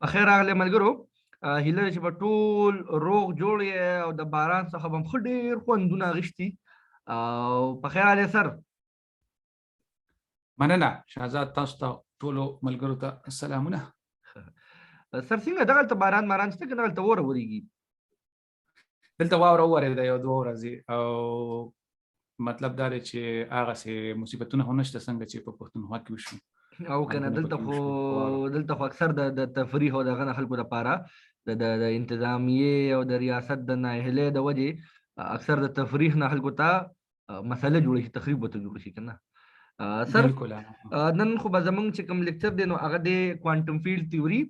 اخیر راغلی ملګرو هیله چې په ټول روغ جوړ یې او د باران څخه به ښه ډېر خوندونه اخیستي او په خیر راغلی سر. مننه شهزاد، تاسو ته ټولو ملګرو ته سلامونه. سر څنګه دغلته باران شته که دغلته واوره ورېږي؟ دلته واوره وورېده یو دوه ورځې، او مطلب دا دی چې هغسې مصیبتونه خو نشته څنګه چې په پښتونخوا کې وشو او کنه دلته خو اکثر د تفریح او دغه خلکو لپاره د انتظامیې او د ریاست د نااهلۍ د وجې اکثر د تفریح نه خلکو ته مسله جوړه شي، تخریب ورته جوړ شي کنه سر. نن خو به زمونږ چې کوم لیکچر دی نو هغه د کوانټم فیلډ تیوري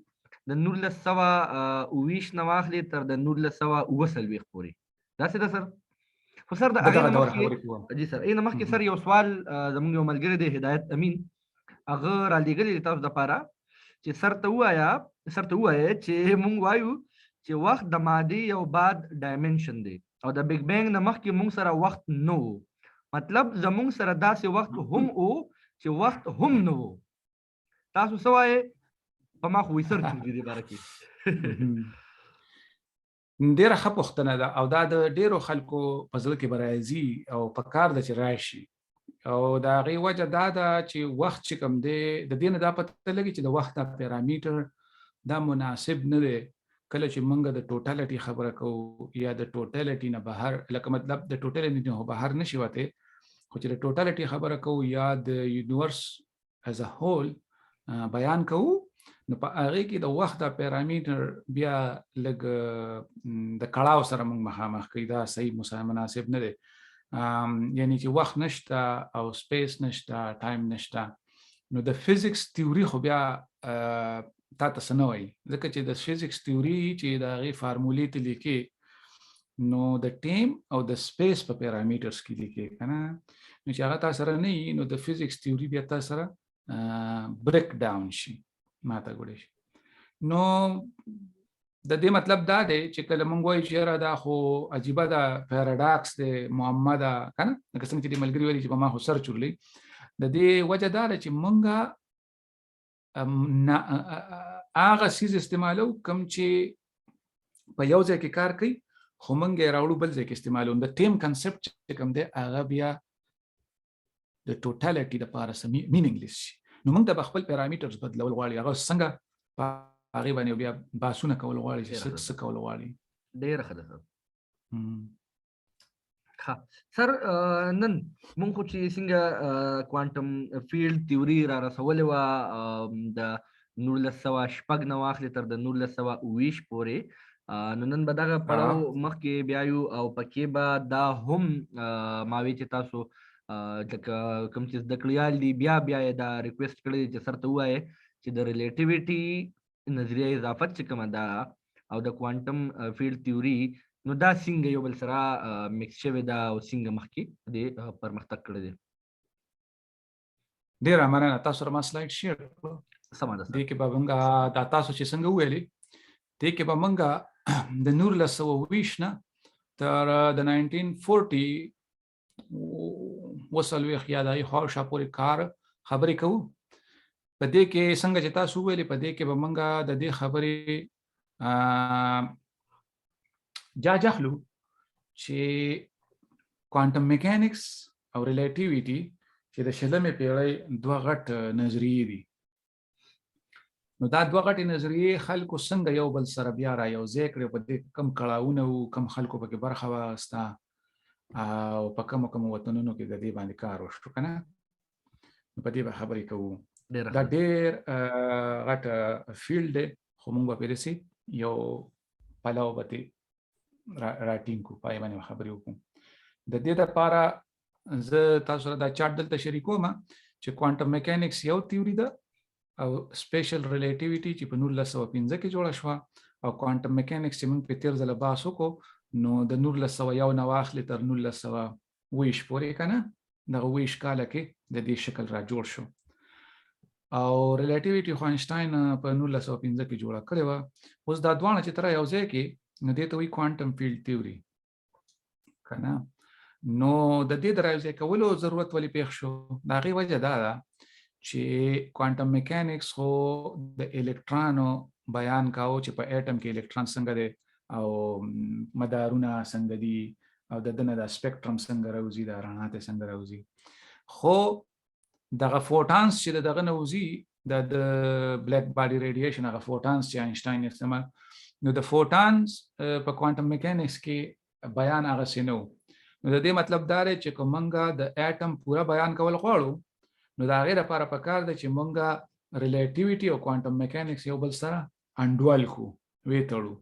د 1920 نه واخلي تر د 1940 پورې. داسې ده سر؟ خو سر د هغې نه مخکې جی سر هغې نه مخکې سر یو سوال زمونږ یو ملګری دی هدایت امین هغه رالیږلی دی تاسو دپاره چې سر ته ووایه چې مونږ وایو چې وخت د مادې یو باد ډایمنشن دی او د بیگ بینګ نه مخکې مونږ سره وخت نه و، مطلب زمونږ سره داسې وخت هم و چې وخت هم نه و. تاسو څه وایې؟ په ما خو وایي سر چوږي دې باره کې. ډېره ښه پوښتنه ده او دا د ډېرو خلکو په زړه کې به راځي او په کار ده چې راشي، او د هغې وجه دا ده چې وخت چې کوم دی د دې نه دا پته لګي چې د وخت دا پیرامیټر دا مناسب نه دی کله چې موږ د ټوټالټي خبره کوو یا د ټوټالټي نه بهر، لکه مطلب د ټوټالټي نه بهر نشي وتی، خو چې د ټوټالټي خبره کوو یا د یونیورس ایز ا هول بیان کوو نو په هغې کې د وخت دا پیرامیټر بیا لږ د کړاو سره موږ مخامخ کوي، دا صحیح مناسب نه دی. یعنی چې وخت نشته او سپیس نشته، ټایم نشته، نو د فزیکس تیوري خو بیا تا ته څه نه وایي، ځکه چې د فزیکس تیوري چې د هغې فارمولې ته لیکې نو د ټایم او د سپیس په پیرامیټرز کې لیکې که نه، نو چې هغه تا سره نه وي نو د فزیکس تیوري بیا تا سره بریک ډاون شي، ماته ګوډی شي. نو د دې مطلب دا دی چې کله مونږ وایو چې یاره دا خو عجیبه ده، پیراډاکس دی، معما ده که نه، لکه څنګه چې دې ملګري ویلي چې په ما خو سر چورلی، د دې وجه دا ده چې مونږ هغه څیز استعمالو کوم چې په یو ځای کې کار کوي خو مونږ یې راوړو بل ځای کې استعمالو. د ټیم کنسپټ چې کوم دی هغه بیا د ټوټالټي دپاره څه مینینګلیس شي، نو مونږ ته به خپل پیرامیټرز بدلول غواړي، هغه څنګه هغې باندې بیا بحثونه کول غواړي چې څه کول غواړي. ډېره ښه ده سر. سر نن مونږ خو چې څنګه کوانټم فیلډ تیوري را رسولې وه د 1906 نه واخلې تر د 1920 پورې، نو نن به دغه پړاو مخکې بیا یو او پکې به دا هم ماوی چې تاسو لکه کوم چې زده کړیال دي بیا یې دا ریکویسټ کړی دی چې سر ته ووایې چې د ریلیټیویټي نظریه اضافت چې کومه ده او د کوانټم فیلډ تیوري نو دا څنګه یو بل سره مکس شوې ده او څنګه مخکې دې پرمختګ کړی دی. ډېره مننه، تاسو سره ما سلایډ شیر کړو. سمه ده. دې کې به موږ دا تاسو چې څنګه وویلې دې کې به موږ د 1920 نه تر د 1940 وڅلوېښت یا د هغې خواوشا پورې کار خبرې کوو. په دې کې څنګه چې تاسو وویلې په دې کې به موږ د دې خبرې جاج اخلو چې کوانټم میکانکس او ریلیټیویټي چې د 20مې پیړۍ دوه غټ نظریې دي، نو دا دوه غټې نظریې خلکو څنګه یو بل سره بیا را یو ځای کړې، په دې کم کړاوونه وو، کم خلکو پکې برخه واخیسته او په کومو وطنونو کې د دې باندې کار وشو که نه، نو په دې به خبرې کوو. دا ډېر غټ فیلډ دی خو موږ به پرې سي یو پلو به ترې راټینګ کړو، پای باندې خبرې وکړو. د دې دپاره زه تاسو سره دا چارټ دلته شریکوم چې کوانټم میکانکس یو تیوري ده او سپیشل ریلیټیویټي چې په 1915 کې جوړه شوه او کوانټم میکانکس چې موږ په تېر ځله بحث وکړو نو د 1901 نه واخلې تر 1920 پورې که نه، دغه 20 کاله کې د دې شکل را جوړ شو. او ریلیټیویټي خو آینشټاین په 1915 کې جوړه کړې وه. اوس دا دواړه چې ته را یو ځای کې نو دې ته وایي کوانټم فیلډ تیوري که نه. نو د دې د را یو ځای کولو ضرورت ولې پېښ شو؟ د هغې وجه دا ده چې کوانټم میکانکس خو د الکترانو بیان کاوه چې په اټم کې الکترون څنګه دی او مدارونه څنګه دي او د دنه د سپیکټرم څنګه راوځي د رڼا ته څنګه راوځي. خو دغه فوټانز چې دغه نوځي د بلیک باډي ریډیشن هغه فوټانز چې آینشټاین استعمال، نو د فوټانز په کوانټم میکانکس کې بیان هغه سينو. نو د دې مطلب دا دی چې کومنګه د اټم پورا بیان کول غواړو نو دا غیر لپاره پکار دی چې مونږه ریلیټیویټي او کوانټم میکانکس یو بل سره انډوال کو وی تړو،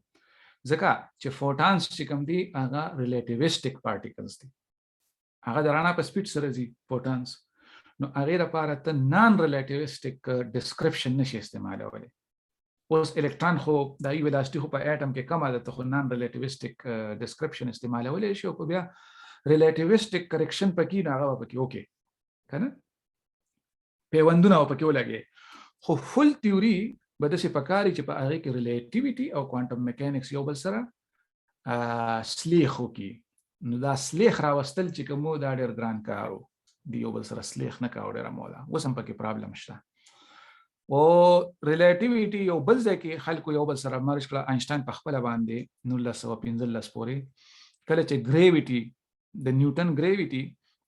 ځکه چې فوټانز چې کوم دي هغه ریلیټیویسټک پارټیکلز دي، هغه د رڼا په سپیډ سره ځي فوټانز. نو هغه لپاره ته نان ریلیټیویسټک ډیسکرپشن نشي استعمالولی. اوس الکترون خو د ای ویلاسټي خو په اټم کې کم ده، ته خو نان ریلیټیویسټک ډیسکرپشن استعمالولی شي او په بیا ریلیټیویسټک کریکشن پکې نه هغه پکې اوکې کنه پیوندونه پکې ولګي. خو فل تیوري به د څه پکاري چې په هغه کې ریلیټیویټي او کوانټم میکانکس یو بل سره سلیخ وکي. نو دا سلیخ راوستل چې کومو دا ډېر ګران کارو دی، یو بل سره سلیخ نه کاوه ډېره موده، اوس هم پکې پرابلم شته. او ریلیټیویټي یو بل ځای کې خلکو یو بل سره مرج کړه. آینشټاین په خپل باندې 1915 پورې کله چې ګریویټي د نیوټن ګریویټي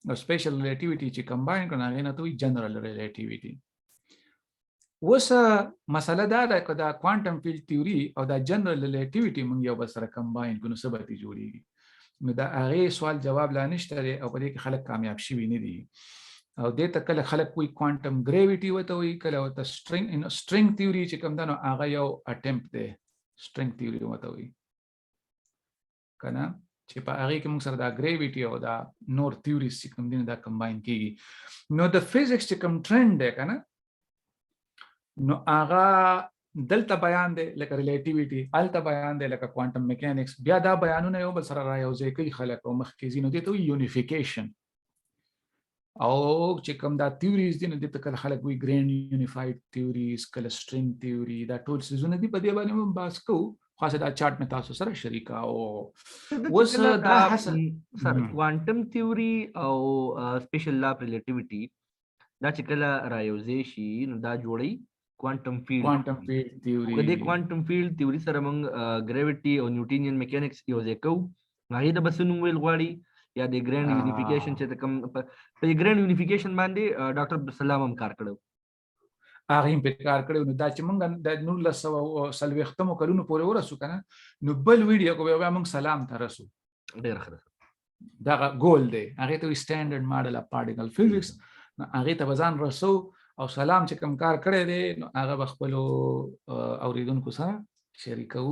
او سپیشل ریلیټیویټي چې کمباین کړه هغه نه ته جنرال ریلیټیویټي. اوس مسله دا ده چې دا کوانټم فیلډ تیوري او دا جنرال ریلیټیویټي موږ یو بل سره کمباین کړو نو څه به جوړیږي. نو دا هغه سوال جواب لا نشته او په دې کې خلک کامیاب شوي نه دي. او دې ته کله خلک کوئی کوانټم ګریویټي وته وي، کله وته سټرینګ تیوري چې کوم دا نو هغه یو اټمپټ دی سټرینګ تیوري وته وي کنه چې په هغه کې موږ سره دا ګریویټي او دا نور تیوریز چې کوم دي دا کمباین کیږي. نو د فزکس چې کوم ټرند دی کنه نو هغه دلته بیان دی لکه ریلیټیویټي، الته بیان دی لکه کوانټم میکانکس، بیا دا بیانونه یو بل سره رايوځي کوي خلک او مخکې ځینو دي ته یونیفیکیشن او چې کوم دا تیوریز دي نو د کله خلک وی ګرینډ یونیفاید تیوریز، کله سټرینګ تیوري، دا ټول سيزونه دي. په دې باندې موږ بحث کوو، خاصه دا چارت مې تاسو سره شریکا. او اوس دا حسن سر کوانټم تیوري او سپیشل لا ریلیټیویټي دا چې کله رايوځي شي نو دا جوړي کوانټم فیلډ تیوري. د کوانټم فیلډ تیوري سره موږ ګریویټي او نیوټنین میکانکس یو ځای کوو. هغه د بسنو ویل غواړي یا د ګرینډ یونیفیکیشن چې کوم په ګرینډ یونیفیکیشن باندې ډاکټر عبدالسلام هم کار کړو. هغه هم په کار کړو. نو دا چې موږ د 1940 کلونو پورې ورسو کنه نو بل ویډیو کو بیا موږ سلام ته رسو. ډېر ښه دا ګول دی، هغه ته سټانډرډ ماډل اف پارټیکل فزکس، هغه ته ځان رسو او سلام چې کوم کار کړی دی نو هغه خپل اوریدونکو سره شریکو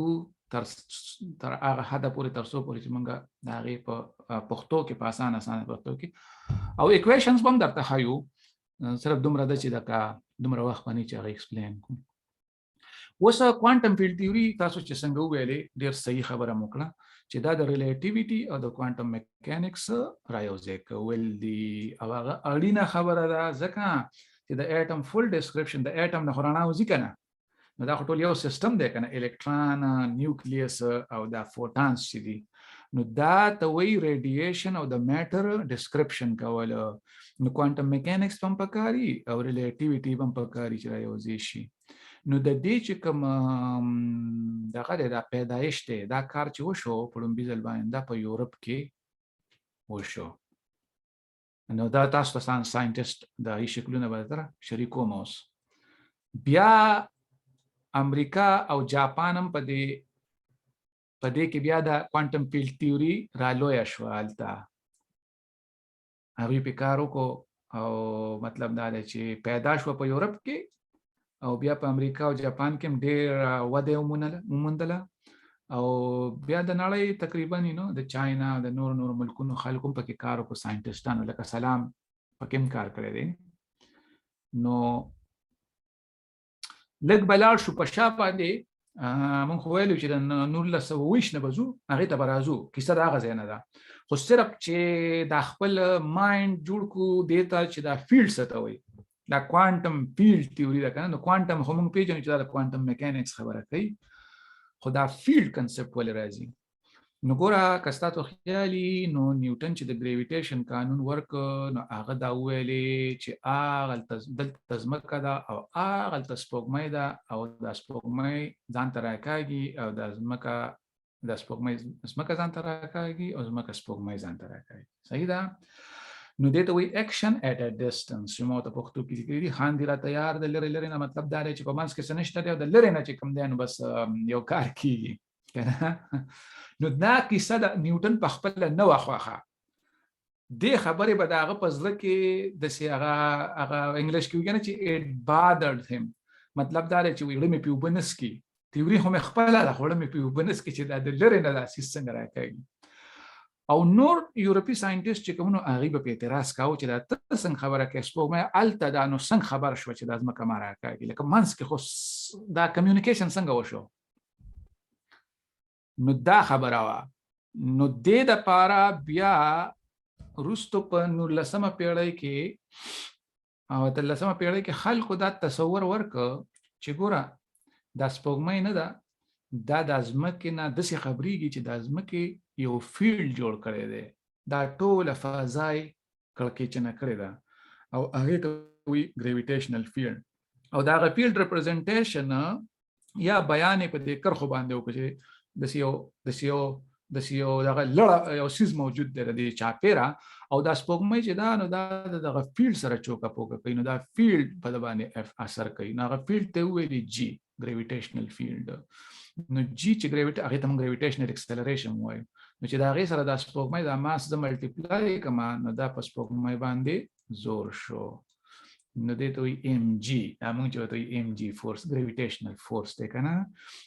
تر هغه حد پورې تر څو پورې چې موږ د هغې په پښتو کې په اسانه پښتو کې او ایکویشنز هم درته ښایو، صرف دومره ده چې دومره وخت باندې چې هغه ایکسپلین کوم. اوس کوانټم فیلډ تیوري تاسو چې څنګه وویلې ډېر صحیح خبره مو کړه چې دا د ریلیټیویټي او د کوانټم میکانکس رايوځای کول دي او هغه اړینه خبره ده ځکه چې د اټم فل ډیسکرپشن د اټم نه خورانه وځي کنه نو دا ټول یو سیستم دی کنه، الکترون، نیوکلیس او دا فوټانز چې دي نو دا ته وی ریډیشن او د میټر ډیسکرپشن کول. نو کوانټم میکانکس هم پکاري او ریلیټیویټي هم پکاري چې رايوځي شي. نو د دې چې کوم دغه د پیدایش دی دا کار چې وشو په لومبي ځل باندې دا په یورپ کې وشو. نو دا تاسو ته ساينټیسټ د هیڅ شکلونه به سره شریکو موس. بیا امریکا او جاپان هم په دې کې بیا د کوانټم فیلډ تیوري را لوی شو الته هغه په کارو کو او مطلب دا دی چې پیدا شو په یورپ کې او بیا په امریکا او جاپان کې ډېر وده وموندله او بیا د نړۍ تقریبا د چاینا د نور ملکونو خلکو په کې کار وکړو، ساينټیسټانو لکه سلام پکې کار کړی دی. نو لږ بلار شو په شا باندې مونږ خو ویلو چې د 1920 نه بزو هغې ته به راځو، کیسه د هغه ځای نه ده خو صرف چې دا خپل مایند جوړ کړو دې ته چې دا فیلډ څه ته وایي، دا کوانټم فیلډ تیوري ده کنه. نو کوانټم خو موږ پیژنو چې دا د کوانټم میکانکس خبره کوي، خو دا فیلډ کنسپټ ولې راځي نو ګوره که ستا ته خیالي نو نیوټن چې د ګریویټیشن قانون ورکړ نو هغه دا وویلې چې دلته ځمکه ده او هغلته سپوږمۍ ده او دا سپوږمۍ ځان ته راکاږي او دا سپوږمۍ ځمکه ځان ته راکاږي او ځمکه سپوږمۍ ځان ته راکاږي. صحیح ده؟ نو دې ته وایي اکشن ایټ ا ډسټنس چې ما ته پښتو کې لیکلي دي خان دي را تیار د لرې لرې نه مطلب دا دی چې په منځ کې څه نشته دی او د لرې نه چې کوم دی نو بس یو کار کېږي نو دا کیسه د نیوټن په خپل نه وه خوښه. دې خبرې به د هغه په زړه کې داسې هغه انګلیش کې وایي چې اټ بادرډ هیم، مطلب دا دی چې وړه مې پې اوبه نه څښي، تیوري خو مې خپله ده خو وړه مې پې اوبه نه څښي چې دا د لرې نه دا څیز څنګه راکوي. او نور یورپي ساینټیسټ چې کوم نو هغوی به په اعتراض کاوه چې دا ته څنګه خبره کوې سپوږمۍ هلته ده نو څنګه خبر شوه چې دا ځمکه ما راکاږي، لکه منځ کې خو دا کمیونیکیشن څنګه وشو. نو دا خبره وه. نو دې دپاره بیا وروستو په 19مه پیړۍ کې او 13مه پیړۍ کې خلکو دا تصور ورکړ چې ګوره دا سپوږمۍ نه ده، دا د ځمکې نه داسې خبرېږي چې د ځمکې یو فیلډ جوړ کړی دی، دا ټوله فضا یې کړکېچنه کړې ده او هغې ته وایي ګریویټیشنل فیلډ. او د هغه فیلډ ریپرزنټیشن یا بیان یې په دې کرښو باندې وکړو چې داسې یو دغه لړه یو څیز موجود دی د دې چاپېره او دا سپوږمۍ چې ده نو دا دغه فیلډ سره چوکه پوکه کوي، نو دا فیلډ په ده باندې اثر کوي. نو هغه فیلډ ته وویلې جي ګریویټیشنل فیلډ. نو جی چې هغې ته موږ ګریویټیشنل اکسلریشن وایو. نو چې د هغې سره دا سپوږمۍ دا ماس زه ملټیپلای کړم نو دا په سپوږمۍ باندې زور شو. نو دې ته وایي ایم جي، دا موږ چې ورته وایي ایم جي فورس ګریویټیشنل فورس دی که نه.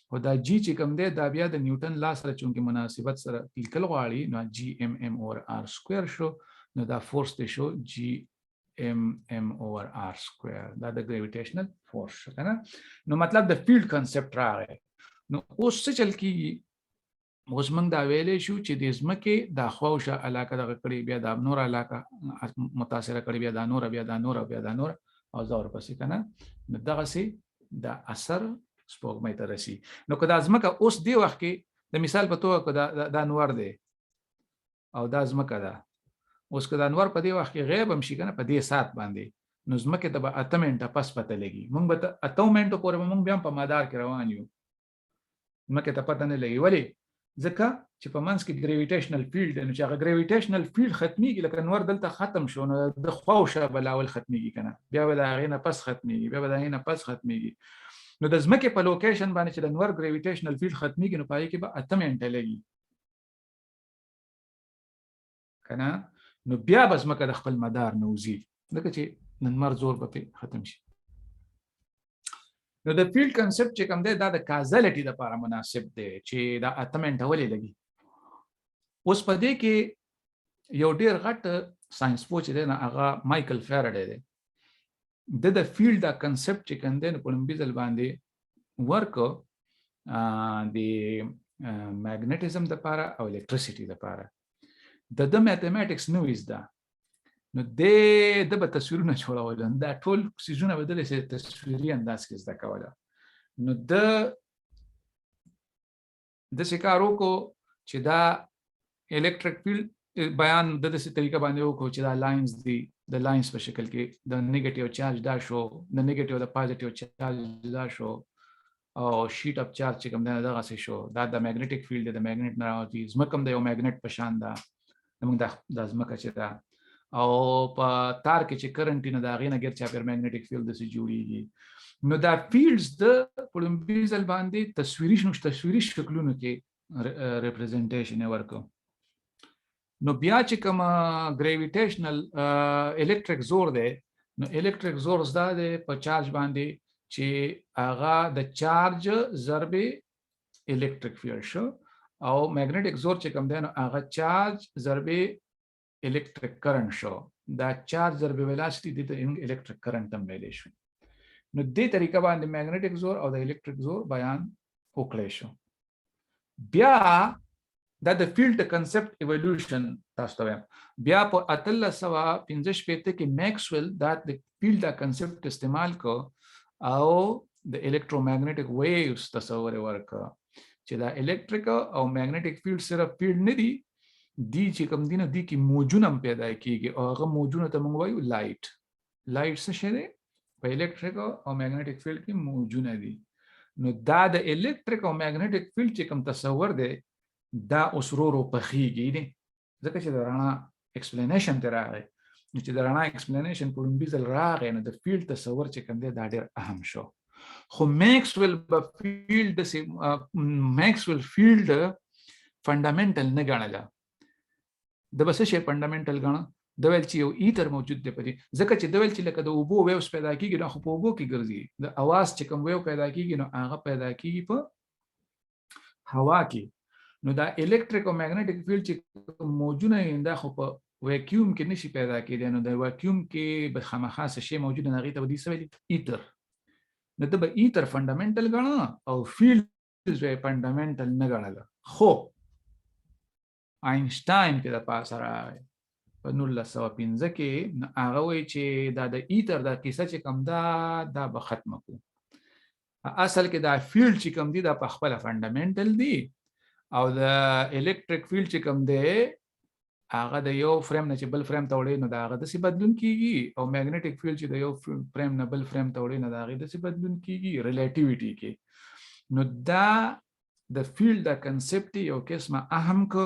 خو دا جي چې کوم دی دا بیا د نیوټن لا سره چونکې مناسبت سره لیکل غواړي نو جي ایم ایم اوور آر سکویر شو. نو دا فورس دی شو جي ایم ایم اوور آر سکویر، دا د ګریویټیشنل فورس شو که نه. نو مطلب د فیلډ کنسپټ راغی. نو اوس څه چل کېږي، اوس موږ دا ویلی شو چې د ځمکې دا خواوشا علاقه دغه کړې بیا دا نوره علاقه متاثره کړې بیا دا نوره بیا دا نوره بیا دا نوره او زه ورپسې که نه. نو دغسې دا اثر سپوږمۍ ته رسي. نو که دا ځمکه اوس دې وخت کې د مثال په توګه که دا نور دی او دا ځمکه ده، اوس که دا نور په دې وخت کې غیب هم شي که نه په دې ساعت باندې نو ځمکې ته به 8 منټه پس پته لګي. موږ به 8 منټو پورې به موږ بیا هم په مدار کې روان یو، ځمکې ته پته نه لګي. ولې؟ ځکه چې په منځ کې ګریویټیشنل فیلډ دی. نو چې هغه ګریویټیشنل فیلډ ختمیږي لکه نور دلته ختم شو نو د خواوشا به لاول ختمیږي که نه، بیا به د هغې نه پس ختمیږي، بیا به د هغې نه پس ختمیږي. نو د ځمکې په لوکیشن باندې چې د نور ګریویټیشنل فیلډ ختمیږي نو په هغې کې به 8 منټه لګي که نه. نو بیا به ځمکه د خپل مدار نه وځي ځکه چې د لمر زور به پرې ختم شي. نو د فیلډ کنسپټ چې کوم دی دا د کازلیټي دپاره مناسب دی چې دا 8 منټه ولې لګي. اوس په دې کې یو ډېر غټ ساینس پوه چې دی نه هغه مایکل فیراډی دی. د فیلډ دا کنسپټ چې کوم دی نو په لومبي ځل باندې ورکړو د میګنیټیزم دپاره او الکتریسټي دپاره. د میتھمیټکس نه وي زده نو د به تصویرونه جوړول، دا ټول څیزونه به دلې تصویري انداز کې زده کوله. نو داسې کار وکړو چې دا الکتریک فیلډ بیان د داسې طریقه باندې وکړو چې دا لاینز دي، د لاینز په شکل کې د نیګیټیو چارج دا شو، د نیګیټیو د پازیټیو چارج دا شو او شیټ اپ چارج چې کوم دی دغسې شو. دا د میګنیټیک فیلډ دی، د میګنیټ نه راوځي. ځمکه هم د یو میګنیټ په شان ده، زموږ دا ځمکه چې ده او په تار کې چې کرنټ وي نو د هغې نه ګیر چاپېر میګنیټیک فیلډ داسې جوړېږي. نو دا فیلډز د په لومبي ځل باندې تصویري شکلونو کې ریپرزنټیشن یې ورکړو. نو بیا چې کوم ګریویټیشنل الکتریک زور دی نو الکتریک زور زده دی په چارج باندې چې هغه د چارج ضرب الکتریک فیلډ شو او میګنیټیک زور چې کوم دی نو هغه چارج ضرب الکتریک کرنٹ شو. دا چارج ضرب ویلاسټي د الکتریک کرنٹ هم ویلی شو. نو دې طریقه باندې میګنیټیک زور او د الکتریک زور بیان وکړی شو. بیا دا د فیلډ کنسپټ ایولیوشن تاسو ته وایم. بیا په 1865 کې میکسویل دا د فیلډ دا کنسپټ استعمال کو او د الکترومagnetic ویوز تصور ورکړ. چې دا الکتریک او میګنیټک فیلډ صرف فیلډ نه دي، دی چې کوم دي نه دی کې موجونه هم پیدا کیږي او هغه موجونه ته موږ وایو لایټ. لایټ څه شی دی؟ په الکتریک او میګنیټک فیلډ کې موجونه دي. نو دا د الکتریک او میګنیټک فیلډ چې کوم تصور دی دا اوس ورو پخیږي نه، ځکه چې د رڼا ایکسپلینیشن ته راغی. نو چې د رڼا ایکسپلینیشن په لومبي ځل راغی نو د فیلډ تصور چې کوم دی دا ډېر اهم شو. خو میکسویل فیلډ فندامنټل نه ګڼله. د بس شي فندامنټل غاڼه د ویل چې یو ایتر موجود دی پدې، ځکه چې د ویل چې لکه د اوبو ویوز پیدا کیږي نو خو په اوبو کې ګرځي، د اواز چې کوم ویو پیدا کیږي نو هغه پیدا کیږي په هوا کې. نو دا الکتریک او میګنیټک فیلډ چې موجونه دا خو په ویکیوم کې نشي پیدا کېدی، نو د ویکیوم کې به خامخا څه شی موجود نه غي ته ودی سوي ایتر. نو د به ایتر فندامنټل غاڼه او فیلډ یې فندامنټل نه غاڼه. خو آینشتاین کې د پاسه راغی په 1915 کې، هغه وایي چې دا د ایتر د کیسه چې کوم دا به ختمه کو. اصل کې دا فیلډ چې کوم دی دا په خپل فندامنټل دی او د الکتریک فیلډ چې کوم دی هغه د یو فریم نه چې بل فریم ته وړي نو دا هغه د څه بدلون کیږي، او میګنیټک فیلډ چې د یو فریم نه بل فریم ته وړي نو دا هغه د څه بدلون کیږي ریلیټیویټي کې. نو دا د فیلډ د کنسپټ یو قسمه اهم کو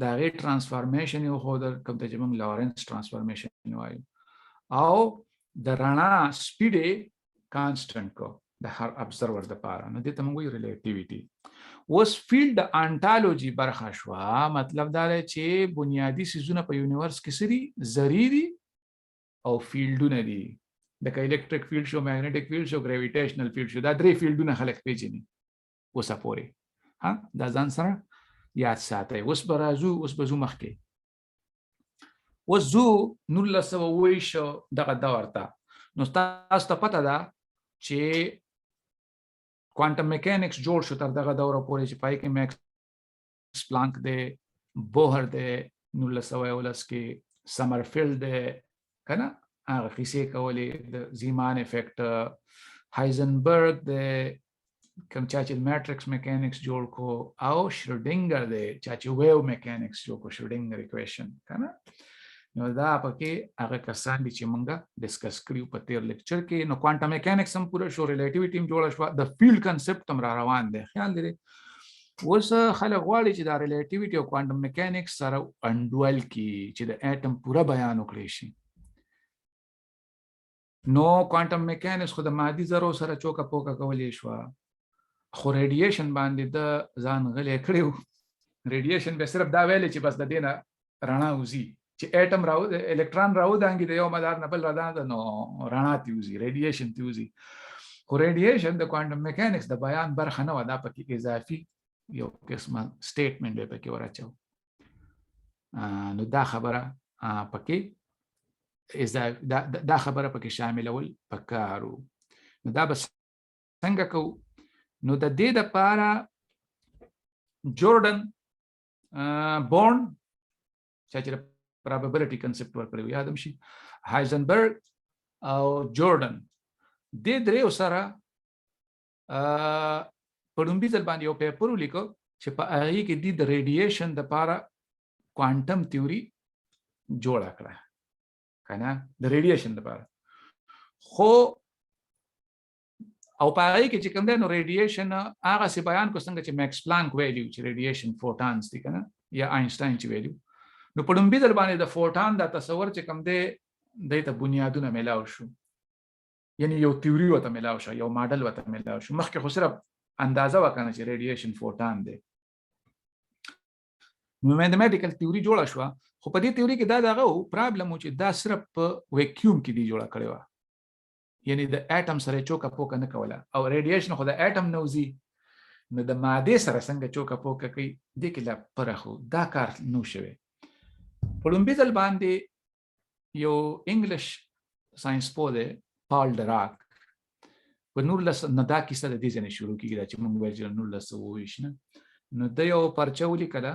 دا غي ترانسفارمیشن یو خو د کوم ته چې موږ لارنس ترانسفارمیشن وایو، او د رڼا سپیډ کانسټنټ کو د هر ابزرور د پاره نو د ته موږ ریلیټیویټي. اوس فیلډ انټالوجي برخه شو، مطلب دا دی چې بنیادی سيزونه په یونیورس کې سری ضروري او فیلډونه دي، د الکتریک فیلډ شو، میګنیټک فیلډ شو، ګریویټیشنل فیلډ شو، دا درې فیلډونه خلک پیژني. اوس پورې ها دا ځان سره یاد ساتئ. اوس به راځو، اوس به زو مخکې، اوس زو 1920 دغه دور ته. نو تاسو ته پته ده چې کوانټم میکانکس جوړ شو تر دغه دوره پورې چې پای کې میکس پلانک دی، بوهر دی 1911 کې، سمرفیلډ دی کنه هغه کیسې کولې د زیمان افیکټ، هایزنبرګ دی کوم چې میټرکس میکانکس جوړ کو، او شروډینګر دی چې ویو میکانکس جوړ کو، شروډینګر ایکویشن کنه. نو دا پکې هغه کسان دي چې مونږه ډیسکس کړیو په تیر لیکچر کې. نو کوانټم میکانکس هم پوره شو، ریلیټیویټي هم جوړ شو، د فیلډ کنسپټ هم را روان دی. خیال لري اوس خلک غواړي چې دا ریلیټیویټي او کوانټم میکانکس سره انډول کی چې د اټم پوره بیان وکړي شي. نو کوانټم میکانکس خو د مادي ذرو سره چوکه پوکه کولې شو، خو ریډیشن باندې د ځان غلې کړیو. ریډیشن به صرف دا ویل چې بس د دینه رڼا وزي، چې اټم راو الکترون راو دانګي د یو مدار نه بل را ده نو رڼا تیوزي، ریډیشن تیوزي. خو ریډیشن د کوانټم میکانکس د بیان برخه نه و، دا پکې اضافي یو قسمه سټیټمنټ به پکې ورچو. نو دا خبره پکې دا خبره پکې شاملول پکارو. نو دا بس څنګه کو؟ نو د دې د پاره جوردن بورن چې probability concept ورکړو یادم شي، هایزنبرګ او جوردن د دریو سره په لومبي ځل باندې یو پیپر ولیکو چې په هغه کې د ریډیشن د لپاره کوانټم تیوري جوړ کړه کنه، د ریډیشن لپاره. خو او په هغه کې چې کوم دی نو ریډیشن هغه څه بیان کو څنګه چې میکس پلانک ویلیو چې ریډیشن فوټانز دي کنه، یا آینشتاین چې ویلیو. نو په لومبي ځل باندې د فوټان د تصور چې کوم دی د بنیادونه ملاو شو، یعنی یو تیوري وته ملاو شو، یو ماډل وته ملاو شو. مخکې خو صرف اندازه وکنه چې ریډیشن فوټان دی. نو میتھمیټیکل تیوري جوړه شو، خو په دې تیوري کې دا دغه پرابلم و چې دا صرف په ویکیوم کې دی جوړه کړې و، یعنی د اټم سره چوکه پوکه نه کوله، او ریډیشن خو د اټم نوزي، نو د ماده سره څنګه چوکه پوکه کوي د کې لا پرخو دا کار نو شوی. په لومبي ځل باندې یو انګلیش ساينس پوه دی پال ډراک په 1900 کیسه د دې ځنه شروع کیږي چې موږ وایو 1920 نه. نو د یو پرچا ولیکله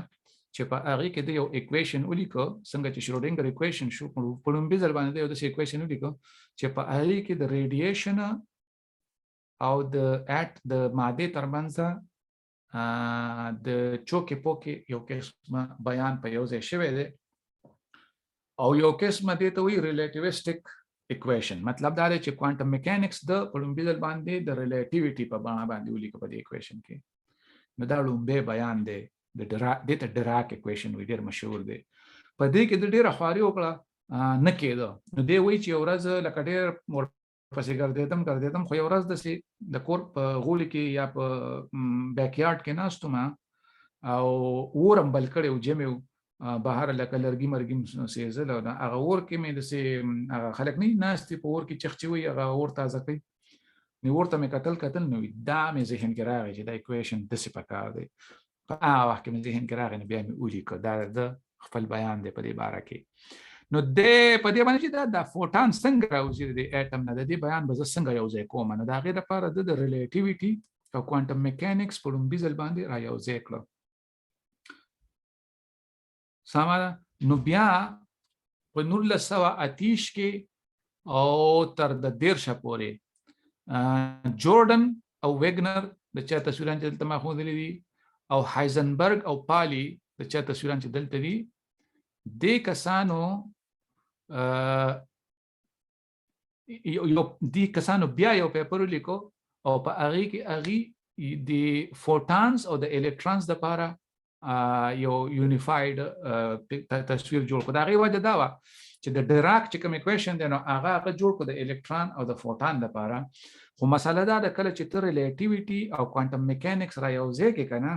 چې په هغه کې د یو اکویشن ولیکو څنګه چې شروډینګر اکویشن شو. په لومبي ځل باندې یو د اکویشن ولیکو چې په هغه کې د ریډیشن او د ماده ترمنځ د چوکې پوکې یو قسمه بیان په یو ځای شوی دی او یو قسمه دې ته وایي ریلیټیویسټک اکویشن. مطلب دا دی چې کوانټم میکانکس د په لومبي ځل باندې د ریلیټیویټي په بڼه باندې ولیکه په دې اکویشن کې. نو دا لومبی بیان دی د دې ته ډراک اکویشن وایي، ډېر مشهور دی. په دې کې د ډېره خواري وکړه نه کېده. نو دی وایي چې یو ورځ لکه ډېر ورپسې ګرځېدم خو یو ورځ داسې د کور په غولي کې یا په بیک یارډ کې ناست وم او اور هم بل کړی و، جمع و بهر لکه لرګي مرګي سېزل او هغه اور کې مې داسې هغه خلک نه ناستې په اور کې چخچي وي هغه اور تازه کوي. نو اور ته مې کتل نو دا مې ذهن کې راغی چې دا اکویشن داسې پکار دی. په هغه وخت کې مې ذهن کې راغی نو بیا مې ولیکه دا د خپل بیان دی په دې باره کې. نو د په دې باندې چې دا فوټان څنګه راوځي د اټم نه، د دې بیان به زه څنګه یو ځای کوم. نو د هغې لپاره د ریلیټیویټي او کوانټم میکانکس په لومبي ځل باندې را یو ځای کړه. سمه ده. نو بیا په 1928 کې او تر د 13 پورې جوردن او ویګنر د چا تصویران چې دلته ما ښودلي دي او هایزنبرګ او پالي د چا تصویران چې دلته دي، دې کسانو بیا یو پیپر ولیکو او په هغې کې هغې د فوټانز او د الکترانز دپاره یو یونیفاید تصویر جوړ کړو. د هغې وجه دا وه چې د ډراک چې کوم اکویشن دی نو هغه جوړ کړو د الکتران او د فوټان لپاره. خو مسله دا ده کله چې ته ریلیټیویټي او کوانټم میکانکس را یو ځای کې که نه،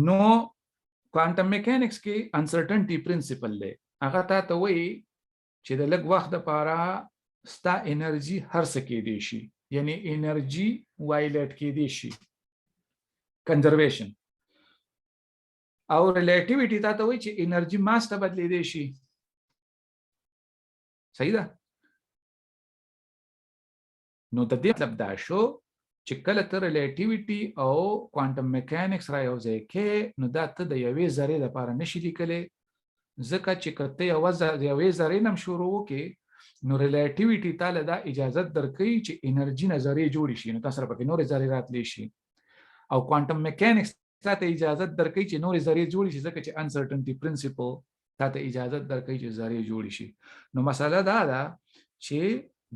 نو کوانټم میکانکس کې انسرټنټي پرنسپل دی. هغه تا ته وایي چې د لږ وخت دپاره ستا انرژي هر څه کېدی شي، یعنی انرژي وایلیټ کېدی شي، کنزرویشن. او ریلیټیویټي تا ته وایي چې انرژي ماس ته بدلېدی شي. صحیح ده. نو د دې مطلب دا شو چې کله ته ریلیټیویټي او کوانټم میکانکس را یو ځای کې، نو دا ته د یوې ذرې لپاره نشي لیکلی، ځکه چې که ته یوې ذرې نه هم شروع وکړې نو ریلیټیویټي تا له دا اجازت درکوي چې انرژي نه ذرې جوړې شي، نو تا سره پکې نورې ذرې راتلی شي. او کوانټم میکانکس تا ته اجازت درکوي چې نورې ذرې جوړې شي، ځکه چې انسرټنټي پرنسپل تا ته اجازت درکوي چې ذرې جوړې شي. نو مسله دا ده چې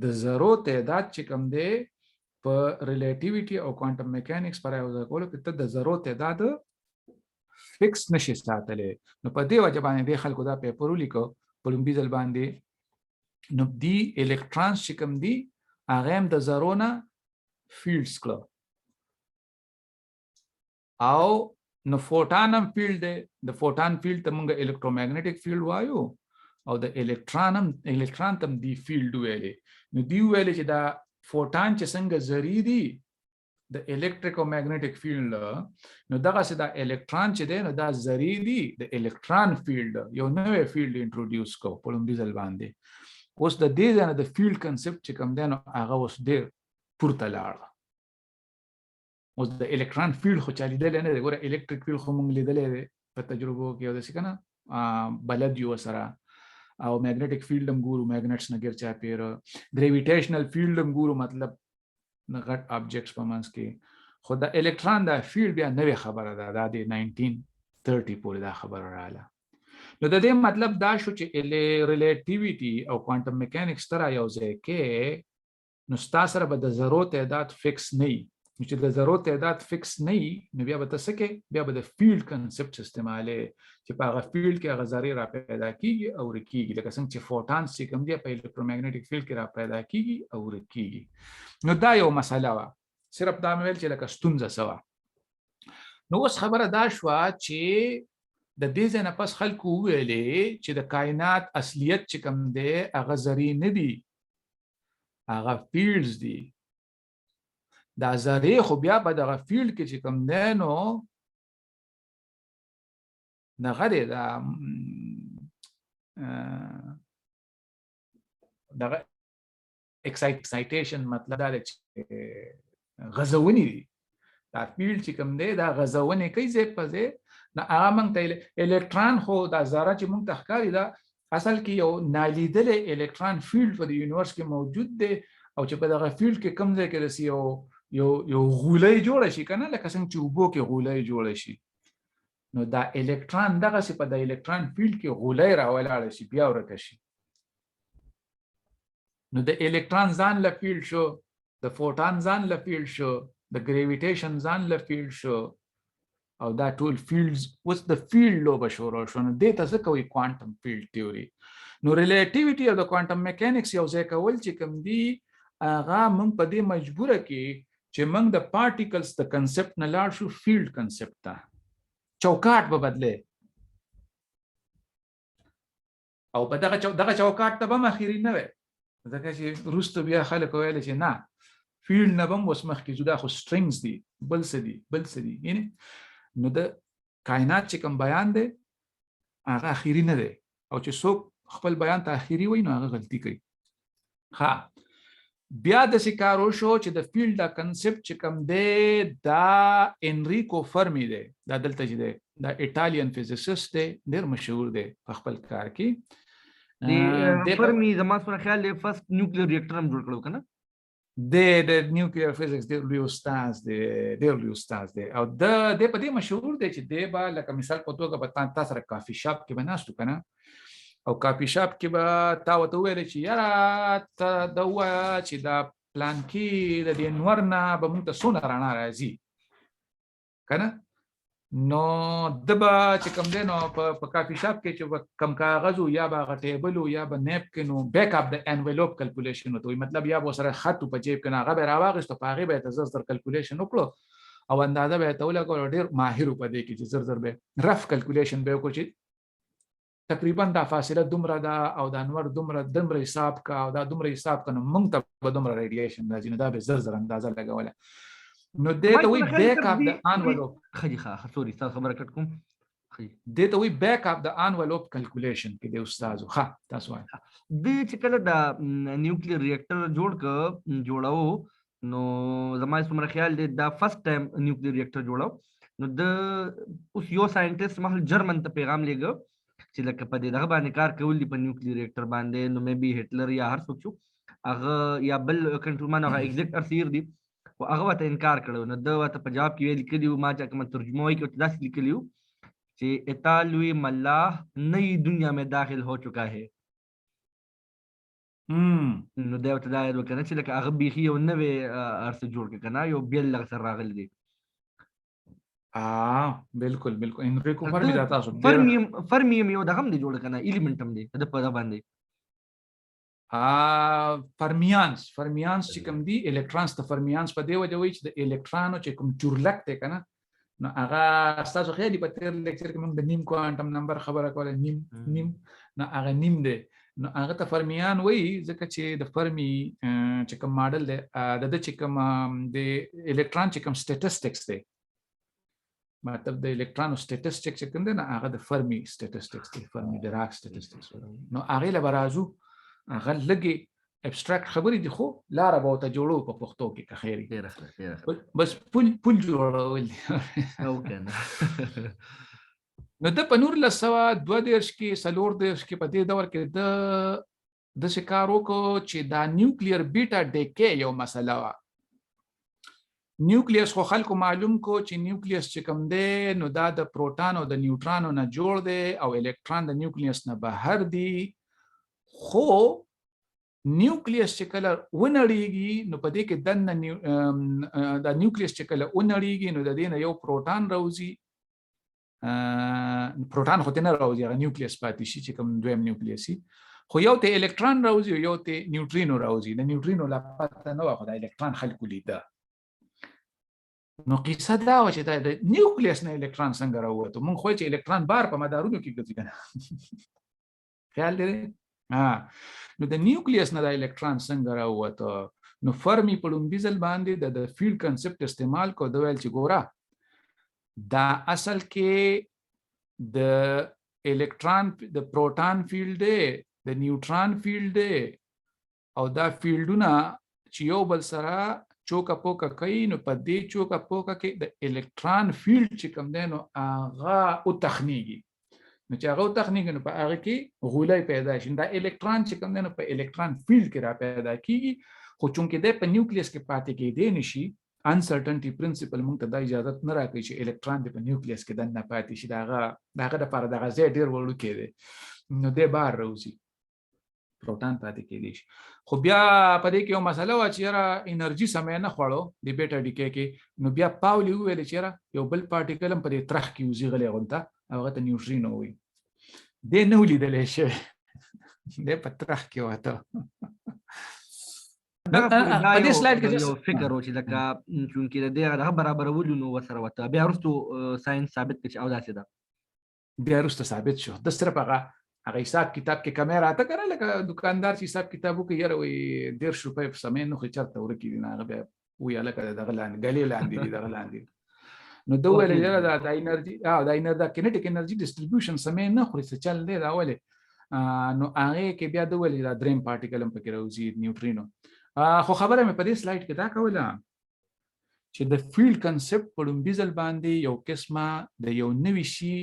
د ذرو تعداد چې کوم دی په ریلیټیویټي او کوانټم میکانکس پر یو ځای کولو کې ته د ذرو تعداد فکس نشي ساتلی. نو په دې وجه باندې دې خلکو دا پیپر ولیکو په لومبي ځل باندې. نو دی الکترانز چې کوم دي هغه هم د ذرو نه فیلډز کړه، او نو فوټان هم فیلډ دی. د فوټان فیلډ ته موږ الکترومګنیټک فیلډ وایو او د الکتران ته دی فیلډ ویلې. نو دی ویلې چې دا فوټان چې څنګه ذرې دي د الکتریک او مګنیټک فیلډ، نو دغسې دا الکتران چې دی نو دا ذرې دي د الکتران فیلډ. یو نوی فیلډ انټروډیوس کړو په لومبي ځل باندې. اوس د دې ځای نه د فیلډ کنسپټ چې کوم دی نو هغه اوس ډېر پورته لاړه. اوس د الکتران فیلډ خو چا لیدلی نه دی. ګوره الکتریک فیلډ خو موږ لیدلی دی په تجربو کې، او داسې که نه بلد یو ورسره. او میګنیټک فیلډ هم ګورو، میګنیټس نه ګیر چاپېره. ګریویټیشنل فیلډ هم ګورو، مطلب غټ آبجیکټس په منځ کې. خو د الکتران دا فیلډ بیا نوې خبره ده، دا د 1930 پورې دا خبره راغله. نو د دې مطلب دا شو چې ریلیټیویټي او کوانټم میکانکس ته را یو ځای کې، نو ستا سره به د ذرو تعداد فکس نه وي. نو چې د ذرو تعداد فکس نه وي نو بیا به ته څه کوې؟ بیا به د فیلډ کنسپټ استعمالوې چې په هغه فیلډ کې هغه ذرې را پیدا کېږي او ورکېږي، لکه څنګه چې فوټانس چې کوم دی په الکترومګنیټک فیلډ کې را پیدا کېږي او ورکېږي. نو دا یو مسله وه، صرف دا مې ویل چې لکه ستونزه څه وه. نو اوس خبره دا شوه چې د دې ځای نه پس خلکو وویلې چې د کائنات اصلیت چې کوم دی هغه ذرې نه دي، هغه فیلډز دي. دا ذرې خو بیا په دغه فیلډ کې چې کوم دی نو دغه دی دغه اکسایټیشن، مطلب دا دی چې غځونې دي. دا فیلډ چې کوم دی دا غځونې کوي ځای په ځای. نه هغه موږ ته الکتران خو دا ذره چې موږ ته ښکاري دا اصل کې یو نالیدلی الکتران فیلډ په د یونیورس کې موجود دی، او چې په دغه فیلډ کې کوم ځای کې داسې یو یو غولۍ جوړه شي کنه لکه څنګه چې اوبو کې غولۍ جوړه شي نو دا الکترون دغه څه په د الکترون فیلډ کې غولۍ راولاړ شي بیا ورکه شي نو د الکترون ځان له فیلډ شو د فوټون ځان له فیلډ شو د ګریویټیشن ځان له فیلډ شو او دا ټول فیلډز اوس د فیلډ لوبه شروع شو نو دې ته څه کوي کوانټم فیلډ تیوري نو ریلیټیویټي او د کوانټم میکانکس یو ځای کول چې کوم دي هغه موږ په دې مجبوره کې چې موږ د پارټیکلز د کنسپټ نه لاړ شو فیلډ کنسپټ ته چوکاټ به بدله او په دغه چوکاټ ته به اخیری نه وي ځکه چې روستو بیا خلک ویل چې نه فیلډ نه به اوس مخکې جدا خو سټرینګز دي بل څه دي یعنی نو د کائنات چې کوم بیان دی هغه اخیری نه دی او چې څوک خپل بیان ته اخیری وایي نو هغه غلطي کوي ها بیا د سکارو شو چې د فیلډ دا کنسپټ چې کوم دی دا انریکو فرمی دی دا دلته چې دی دا ایټالین فزیسست دی ډېر مشهور دی په خپل کار کې فرمی زما سره خیال دی فرست نیوکلیر ریاکټر هم جوړ کړو کنه د نیوکلیر فزیکس ډېر لوی استاد دی او د په دې مشهور دی چې دی به لکه مثال په توګه به تاسو سره کافي شاپ کې به ناستو کنه او کافي شاپ کې به تا ورته وویل چې یاره ته دا ووایه چې دا پلان کې د دې نور نه به موږ ته څونه رڼا راځي که نه نو ده به چې کوم دی نو په کافي شاپ کې چې به کم کاغذ یا به هغه ټیبل یا به نیپکن و بیک اپ د انویلوپ کلکولیشن ورته وایي مطلب یا به ورسره خط په جیب کې نه هغه به یې راواخېستو په هغې به یې ته زر زر کلکولیشن وکړو او اندازه به یې ته ولګولو ډېر ماهر و په دې کې چې زر زر به رف کلکولیشن به یې وکړو چې تقریبا دا فاصله دومره ده او دا انور دومره حساب کا او دا دومره حساب کا نو موږ ته به دومره ریډیشن راځي نو دا به زر زر اندازه لګوله نو دې ته وایي بیک اپ د انویلوپ سوري تاسو خبره کټ کوم دې ته وایي بیک اپ د انویلوپ کلکولیشن کې دی استادو ښه تاسو وایي دې چې کله دا نیوکلیر ریاکټر جوړاو نو زما څومره خیال دی دا فرست ټایم نیوکلیر ریاکټر جوړاو نو د اوس یو ساينټیست مخ جرمن ته پیغام لګو چې لکه په دې دغه باندې کار کول دي په نیوکلیر ریاکټر باندې نو مې بي هټلر یا هر څوک هغه یا بل کنټرولمان هغه ایگزیکټ ارسیر دي او هغه ته انکار کړو نو د وته په جواب کې لیکلی ما چې کوم ترجمه وایي کې داسې لیکلی چې اطالوی ملاح نئی دنیا میں داخل ہو چکا ہے نو دا ته دا وکنه چې لکه هغه بيخي یو نوې ارس جوړ کړه کنه یو بیل لغ سره راغلی دی بالکل انریکو فرمی دا تاسو فرمیوم یو دغه هم دی جوړ کنه ایلیمنټ هم دی د په باندې فرمیانس چې کوم دی الکترونز ته فرمیانس په دی وجه وایي چې د الکترونو چې کوم چورلک دی کنه نو هغه تاسو خیالي په تیر لیکچر کې موږ د نیم کوانټم نمبر خبره کوله نیم نو هغه نیم دی نو هغه ته فرمیان وایي ځکه چې د فرمی چې کوم ماډل دی د چې کوم د الکترون چې کوم سټیټسټکس دی مطلب د الکترونو سټیټسټک چې کوم دی نه هغه د فرمی سټیټسټکس دی فرمی ډیراک سټیټسټکس نو هغه له برازو هغه لګي ابستراکټ خبرې دي خو لاره به ورته جوړو په پښتو کې که خیر بس پول جوړول او کنه نو د په 1932 کې 34 کې په دې دور کې د کار وکړو چې دا نیوکلیر بیټا ډیکې یو مسله وه نیوکلیس خو خلکو معلوم کو چې نیوکلیس چې کوم دی نو دا د پروټون او د نیوټرانو نه جوړ دی او الکترون د نیوکلیس نه بهر دی خو نیوکلیس چې کله ونړیږي نو په دې کې دننه د نیوکلیس چې کله ونړیږي نو د دې نه یو پروټون راوځي پروټون خو نه راوځي هغه نیوکلیس پاتې شي چې کوم دویم نیوکلیسي خو یو ته الکترون راوځي او یو ته نیوټرینو راوځي د نیوټرینو لا پته نه وه خو د الکترون خلکو لیده نو قصه دا و چې دا د نیوکلیس نه الکترون څنګه راووتو مونږ خو چې الکترون بار په مدارونو کې ګرځي کنه خیال دی نو د نیوکلیس نه د الکترون څنګه راووتو نو فرمی په لومبي ځل باندې د فیلډ کنسپټ استعمال کو د ویل چې ګوره دا اصل کې د الکترون د پروټون فیلډ دی د نیوټرون فیلډ دی او دا فیلډونه چې یو بل سره چوکا پوکا کوي نو په دې چوکا پوکا کې د الکترون فیلډ چې کوم دی نو هغه او تخنیږي نو چې هغه او تخنیږي نو په هغه کې غولۍ پیدا شي دا الکترون چې کوم دی نو په الکترون فیلډ کې را پیدا کیږي خو چونکې دی په نیوکلیس کې پاتې کېدی نشي انسرټنټي پرنسپل موږ ته د اجازه نه راکوي چې الکترون د په نیوکلیس کې دننه پاتې شي دغه لپاره دغه ځای ډېر وړوکی دی نو دی بار راوځي پروټون پاتې کېدی شي خو بیا په دې کې یو مسله وه چې یاره انرژي سمې نه خوړو د بیټا ډیکې کې نو بیا پاولي وویل چې یاره یو بل پارټیکل هم په دې ترخ کې وځي غلی غونته او هغه ته نیوټرینو وایي دی نه و لیدلی شوی دی په ترخ کې وته دا په دې سلاید کې یو فکر و چې لکه چونکې د دې هغه برابرولو نو ورسره وته بیا وروستو ساينس ثابت کړي چې او داسې ده بیا وروسته ثابت شو د صرف هغه حساب کتاب کې کیمرا ته کړه لکه دکاندار چې حساب کتاب وکړي یاره وایي 1.5 روپۍ په سمې نو خو چېرته ورکې دي نه هغه بیا وایي هلکه دغه لاندې ګلې لاندې دي دغه لاندې نو ده وویل یاره دا انرژي دا کینیټیک انرژي ډسټریبیوشن سمې نه خوري څه چل دی دا ولې نو هغې کې بیا ده وویل دا دریم پارټیکل هم پکې راوځي نیوټرینو خو خبره مې په دې سلاید کې دا کوله چې د فیلډ کنسپټ په لومبي ځل باندې یو قسمه د یو نوي شي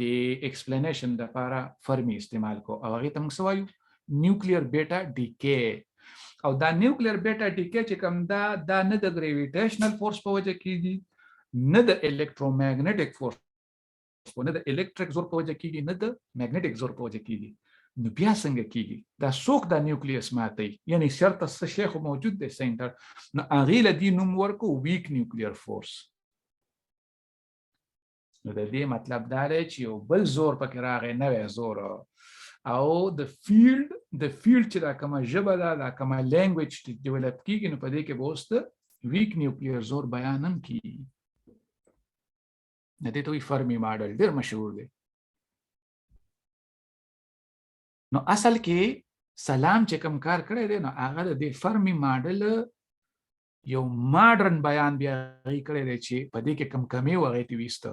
د ایکسپلینیشن لپاره فرمي استعمال کو او هغې ته موږ څه وایو نیوکلیر بیټا ډیکې او دا نیوکلیر بیټا ډیکې چې کوم دا نه د ګریویټیشنل فورس په وجه کېږي نه د الکترومګنیټک فورس نه د الکتریک زور په وجه کېږي نه د میګنیټک زور په وجه کېږي نو بیا څنګه کېږي دا څوک دا نیوکلیس ماتوي یعنی شرطه څه شی خو موجود دی سینټر نو هغې له دې نوم ورکو ویک نیوکلیر فورس نو د دې مطلب دا دی چې یو بل زور پکې راغی نوی زور او د فیلډ چې دا کومه ژبه ده دا کومه لینګویج چې ډیولپ کېږي نو په دې کې به اوس د ویک نیوکلیر زور بیان هم کېږي د دې ته وایي فرمي ماډل ډېر مشهور دی نو اصل کې سلام چې کوم کار کړی دی نو هغه د دې فرمي ماډل یو ماډرن بیان بیا هغې کړی دی چې په دې کې کم کمې و هغې ته ویسته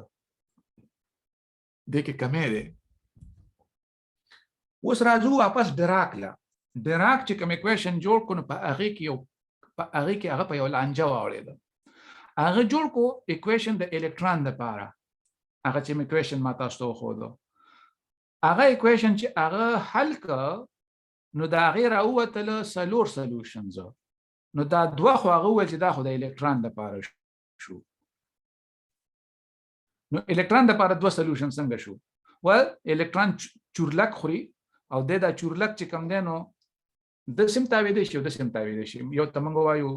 دې کې کمې دی اوس راځو واپس ډراک له ډراک چې کوم اکویشن جوړ کړو نو په هغې کې هغه په یو لانجه واوړېده هغه جوړ کړو اکویشن د الکترون دپاره هغه چې اکویشن ما تاسو ته وښودو هغه اکویشن چې هغه حل که نو د هغې راووتله 4 سلوشنز نو دا دوه خو هغه وویل چې دا خو د الکترون دپاره شو نو الکترون دپاره 2 سلوشن څنګه شو الکترون چورلک خوري او د دا چورلک چې کوم دی نو د سیم تاویدی شي او د سیم تاویدی شي یو ته موږ وایو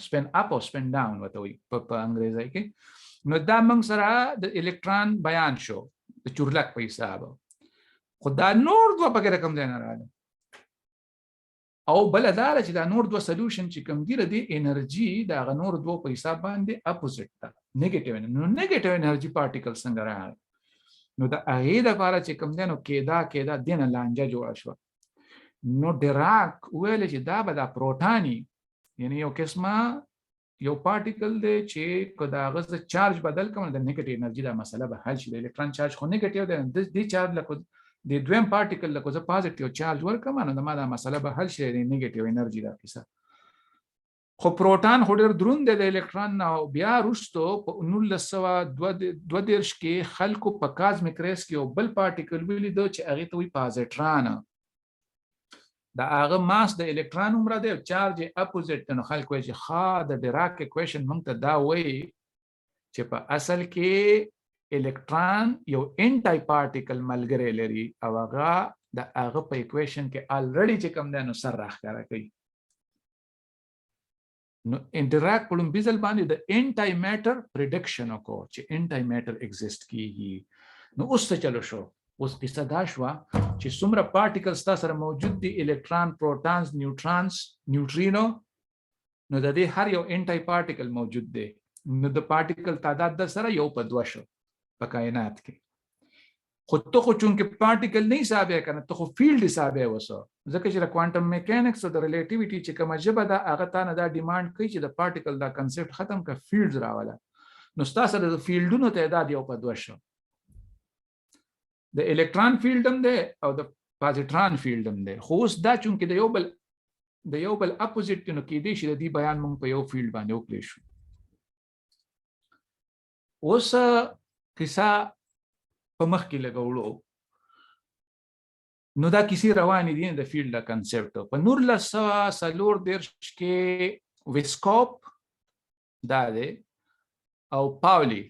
سپین اپ او سپین ډاون ورته وایي په انګریزي کې نو دا موږ سره د الکترون بیان شو د چورلک په حساب خو دا نور دوه پکې رقم ځای نه راغلی او بله دا ده چې دا نور دوه سلوشن چې کوم دي د انرژي د هغه نور دوه په حساب باندې اپوزیټ ده نیګیټیو نو نیګیټیو انرژي پارټیکل څنګه راغلی نو د هغې دپاره چې کوم دی نو کېدا دې نه لانجه جوړه شوه نو ډراک وویل چې دا به دا پروټاني یعنی یو قسمه یو پارټیکل دی چې که د هغه زه چارج بدل کړم د نیګیټیو انرژي دا مسله به حل شي د الکترون چارج خو نیګیټیو دی دې چارج لکه د دویم پارټیکل لکه زه پازیټیو چارج ورکړم نو د ما دا مسله به حل شي د نیګیټیو انرژي دا کیسه خو پروټان خو ډېر دروند دی د الکترون نه بیا وروستو په 1932 کې خلکو په کازمیک ریس کې یو بل پارټیکل ولیده چې هغې ته وایي پازیټران د هغه ماس د الکترون عمره دی او چارج یې اپوزیټ دی نو خلک وایي چې د ډراک اکویشن موږ ته دا وایي چې په اصل کې الکترون یو انټای پارټیکل ملګری لري او هغه د هغه په اکویشن کې الریډي چې کوم دی نو سر راښکاره کوي نو ډراک په لومبي ځل باندې د انټای میټر پریډکشن وکړو چې انټای میټر ایگزیسټ کیږي نو اوس څه چلو شو اوس قصه دا شوه چې څومره پارټیکل ستا سره موجود دي الکترون پروټانز نیوټرانز نیوټرینو نو د دې هر یو انټای پارټیکل موجود دی نو د پارټیکل تعداد د سره یو په 2 شو په کائنات کې خو ته خو چونکې پارټیکل نه حسابې کنه ته خو فیلډ حسابې وسه ځکه چې د کوانټم میکانکس او د ریلیټیویټي چې کومه ژبه ده هغه تا نه دا ډیمانډ کوي چې د پارټیکل دا کنسپټ ختم کړه فیلډز راوله نو ستا سره د فیلډونو تعداد یو په 2 شو د الکترون فیلډ هم دی او د پازیټران فیلډ هم دی خو اوس دا چونکې د یو بل اپوزیټ نو کېدی شي د دې بیان موږ په یو فیلډ باندې وکړی شو اوس قصه په مخ کې لګولو نو دا کیسې روانې دي د فیلډ د کنسپټ په 1934 کې ویسکوپ دا دی او پاولی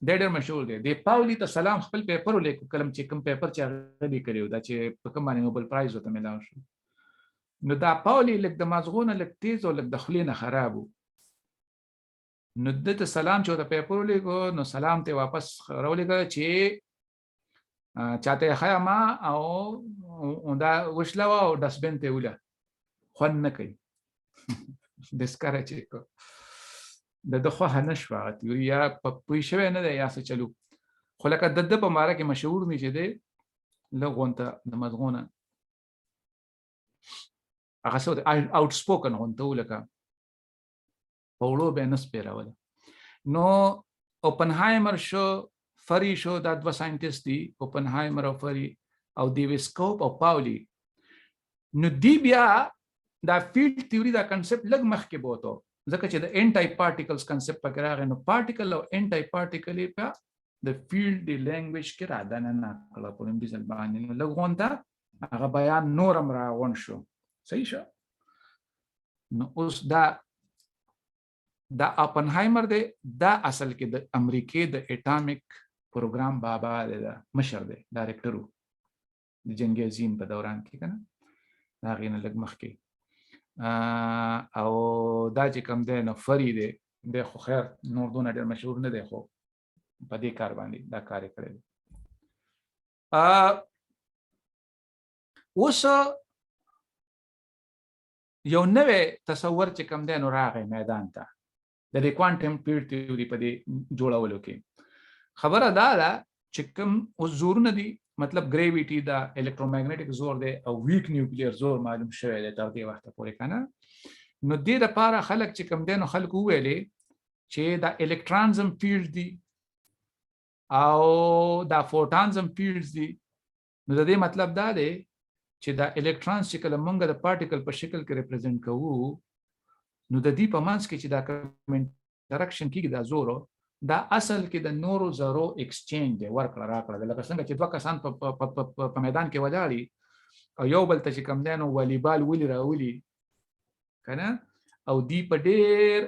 دا ډېر مشهور دی د پاولی ته سلام خپل پیپر ولیکو کلم چې کوم پیپر چې هغه لیکلی و دا چې په کوم باندې نوبل پرایز ورته میلاو شو نو دا پاولی لږ د مازغو نه لږ تیز او لږ د خولې نه خراب و نو ده ته سلام چې ورته پیپر ولیکو نو سلام ته واپس راولېږه چې چاته یې ښیه ما او دا وشله وه او ډسبین ته یې وله خوند نه کوي دسکره چې د ده خوښه نه شوه هغه تیوري یا پوه شوی نه دی یا څه چلو خو لکه د ده په باره کې مشهور دی چې دی لږ غونته د مزغو نه هغه څه آوټ سپوکن غونته و لکه په وړو به یې نه سپېروله نو اوپنهایمر شو فری شو دا دوه ساینټسټ دي اوپنهایمر او فری او دیویسکوپ او پاولی نو دی بیا دا فیلډ تیوري دا کنسپټ لږ مخکې بوته ځکه چې د انټای پارټیکلز کنسپټ پکې راغی نو پارټیکل او انټای پارټیکل یې په د فیلډ د لینګویج کې را دننه کړه په لومړي ځل باندې نو لږ غونته هغه بیان نور هم راغونډ شو صحیح شو نو اوس دا اپنهایمر دی دا اصل کې د امریکې د اټامیک پروګرام بابا دی دا مشر دی ډایرکټر و د جنګ عظیم په دوران کې که نه د هغې نه لږ مخکې او دا چې کوم دی نو فری دی دی خو خیر نور دونه ډېر مشهور نه دی خو په دې کار باندې دا کار یې کړی دی اوس یو نوی تصور چې کوم دی نو راغی میدان ته د دې کوانټم فیلډ تیوري په دې جوړولو کې خبره دا ده چې کوم اوس زورونه دي مطلب ګریویټي دا الکترومګنیټک زور دی او ویک نیوکلیر زور معلوم شوی دی تر دې وخته پورې که نه نو دې دپاره خلک چې کوم دی نو خلکو وویلې چې دا الکترانزم فیلډ دي او دا فوټانزم فیلډز دي نو د دې مطلب دا دی چې دا الکترانز چې کله موږ د پارټیکل په شکل کې ریپرزینټ کوو نو د دې په منځ کې چې دا کوم انټراکشن کېږي دا زور دا اصل کې د نورو ذرو ایکسچینج دی ورکړه راکړه لکه څنګه چې دوه کسان په میدان کې ولاړي او یو بل ته چې کوم دی نو والیبال ولي راولي که نه او دی په ډېر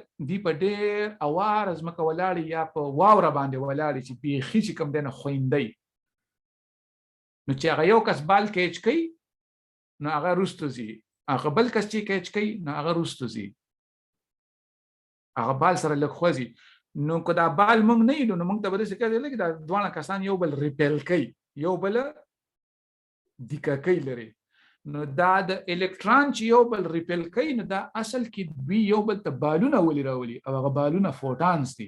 اوار ځمکه ولاړي یا په واوره باندې ولاړي چې بیخي چې کوم دی نو خویندی نو چې هغه یو کس بال کیچ کوي نو هغه وروسته ځي هغه بل کس چې کیچ کوي نو هغه وروسته ځي هغه بال سره لږ خوځي نو که دا بال موږ نه یلو نو موږ ته به داسې کوي لکه دا دواړه کسان یو بل ریپیل کوي یو بل دیکه کوي لري نو دا د الکترون چې یو بل ریپیل کوي نو دا اصل کې دوی یو بل ته بالونه ولي راولي او هغه بالونه فوټانز دي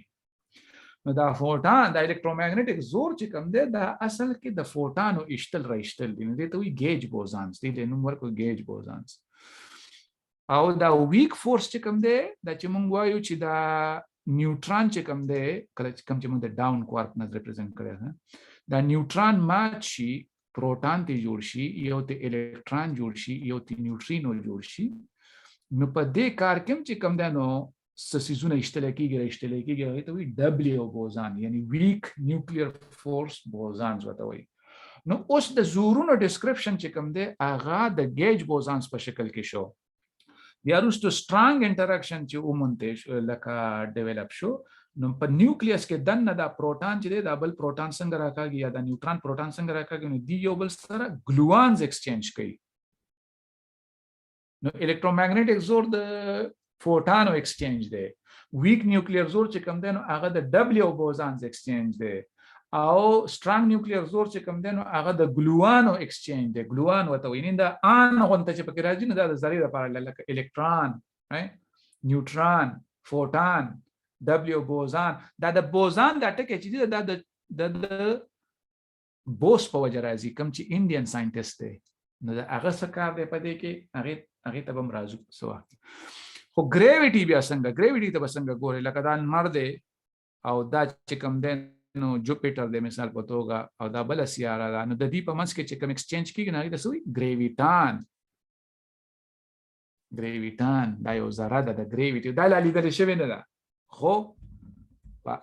نو دا فوټان د الکترومګنیټک زور چې کوم دی دا اصل کې د فوټانو ایشتل رایشتل دي نو دې ته وایي ګیج بوزانز دي د نوم ورکړو ګیج بوزانز او دا ویک فورس چې کوم دی دا چې موږ وایو چې دا نیوټران چې کوم دی کله چې کوم چې موږ د ډاون کوارک نه ریپرزینټ کړی دا نیوټران مات شي پروټان ته جوړ شي یو ته الکترون جوړ شي یو ته نیوټرینو جوړ شي نو په دې کار کې چې کوم دی نو سیزونه ایشتل کېږي هغې ته وایي ډبلیو بوزان یعنی ویک نیوکلیر فورس بوزانز ورته وایي نو اوس د زورونو ډسکرپشن چې کوم دی هغه د ګیج بوزانز په شکل کې شو بیا وروسته سټرانګ انټراکشن چې ومونته لکه ډیولپ شو نو په نیوکلیس کې دننه دا پروټان چې دی دا بل پروټان څنګه راکاږي یا دا نیوټران پروټان څنګه راکاږي نو دی یو بل سره ګلوانز ایکسچینج کوي نو الکترومګنیټک زور د فوټانو ایکسچینج دی ویک نیوکلیر زور چې کوم دی نو هغه د ډبلیو بوزانز ایکسچینج دی او سټرانګ نیوکلیر زور چې کوم دی نو هغه د ګلوانو ایکسچینج دی ګلوان ورته وایي دا ان غونته چې پکې راځي نو دا د ذرې لپاره لکه الکترون نیوټران فوټان ډبلیو بوزان دا د بوزان دا ټکی چې دی دا د بوس په وجه راځي کوم چې انډین ساینټسټ دی نو دا هغه څه کار دی په دې کې هغې ته به هم راځو څه وخت خو ګریویټي بیا څنګه ګریویټي ته به څنګه ګورې لکه دا لمر دی او دا چې کوم دی نو جوپیټر دی مثال په توګه او دا بله سیاره ده نو د دې په منځ کې چې کوم ایکسچینج کېږي نو هغې ته څه وایي ګریویټان دا یو ذره ده د ګریویټي دا لا لیدلې شوې نه ده خو په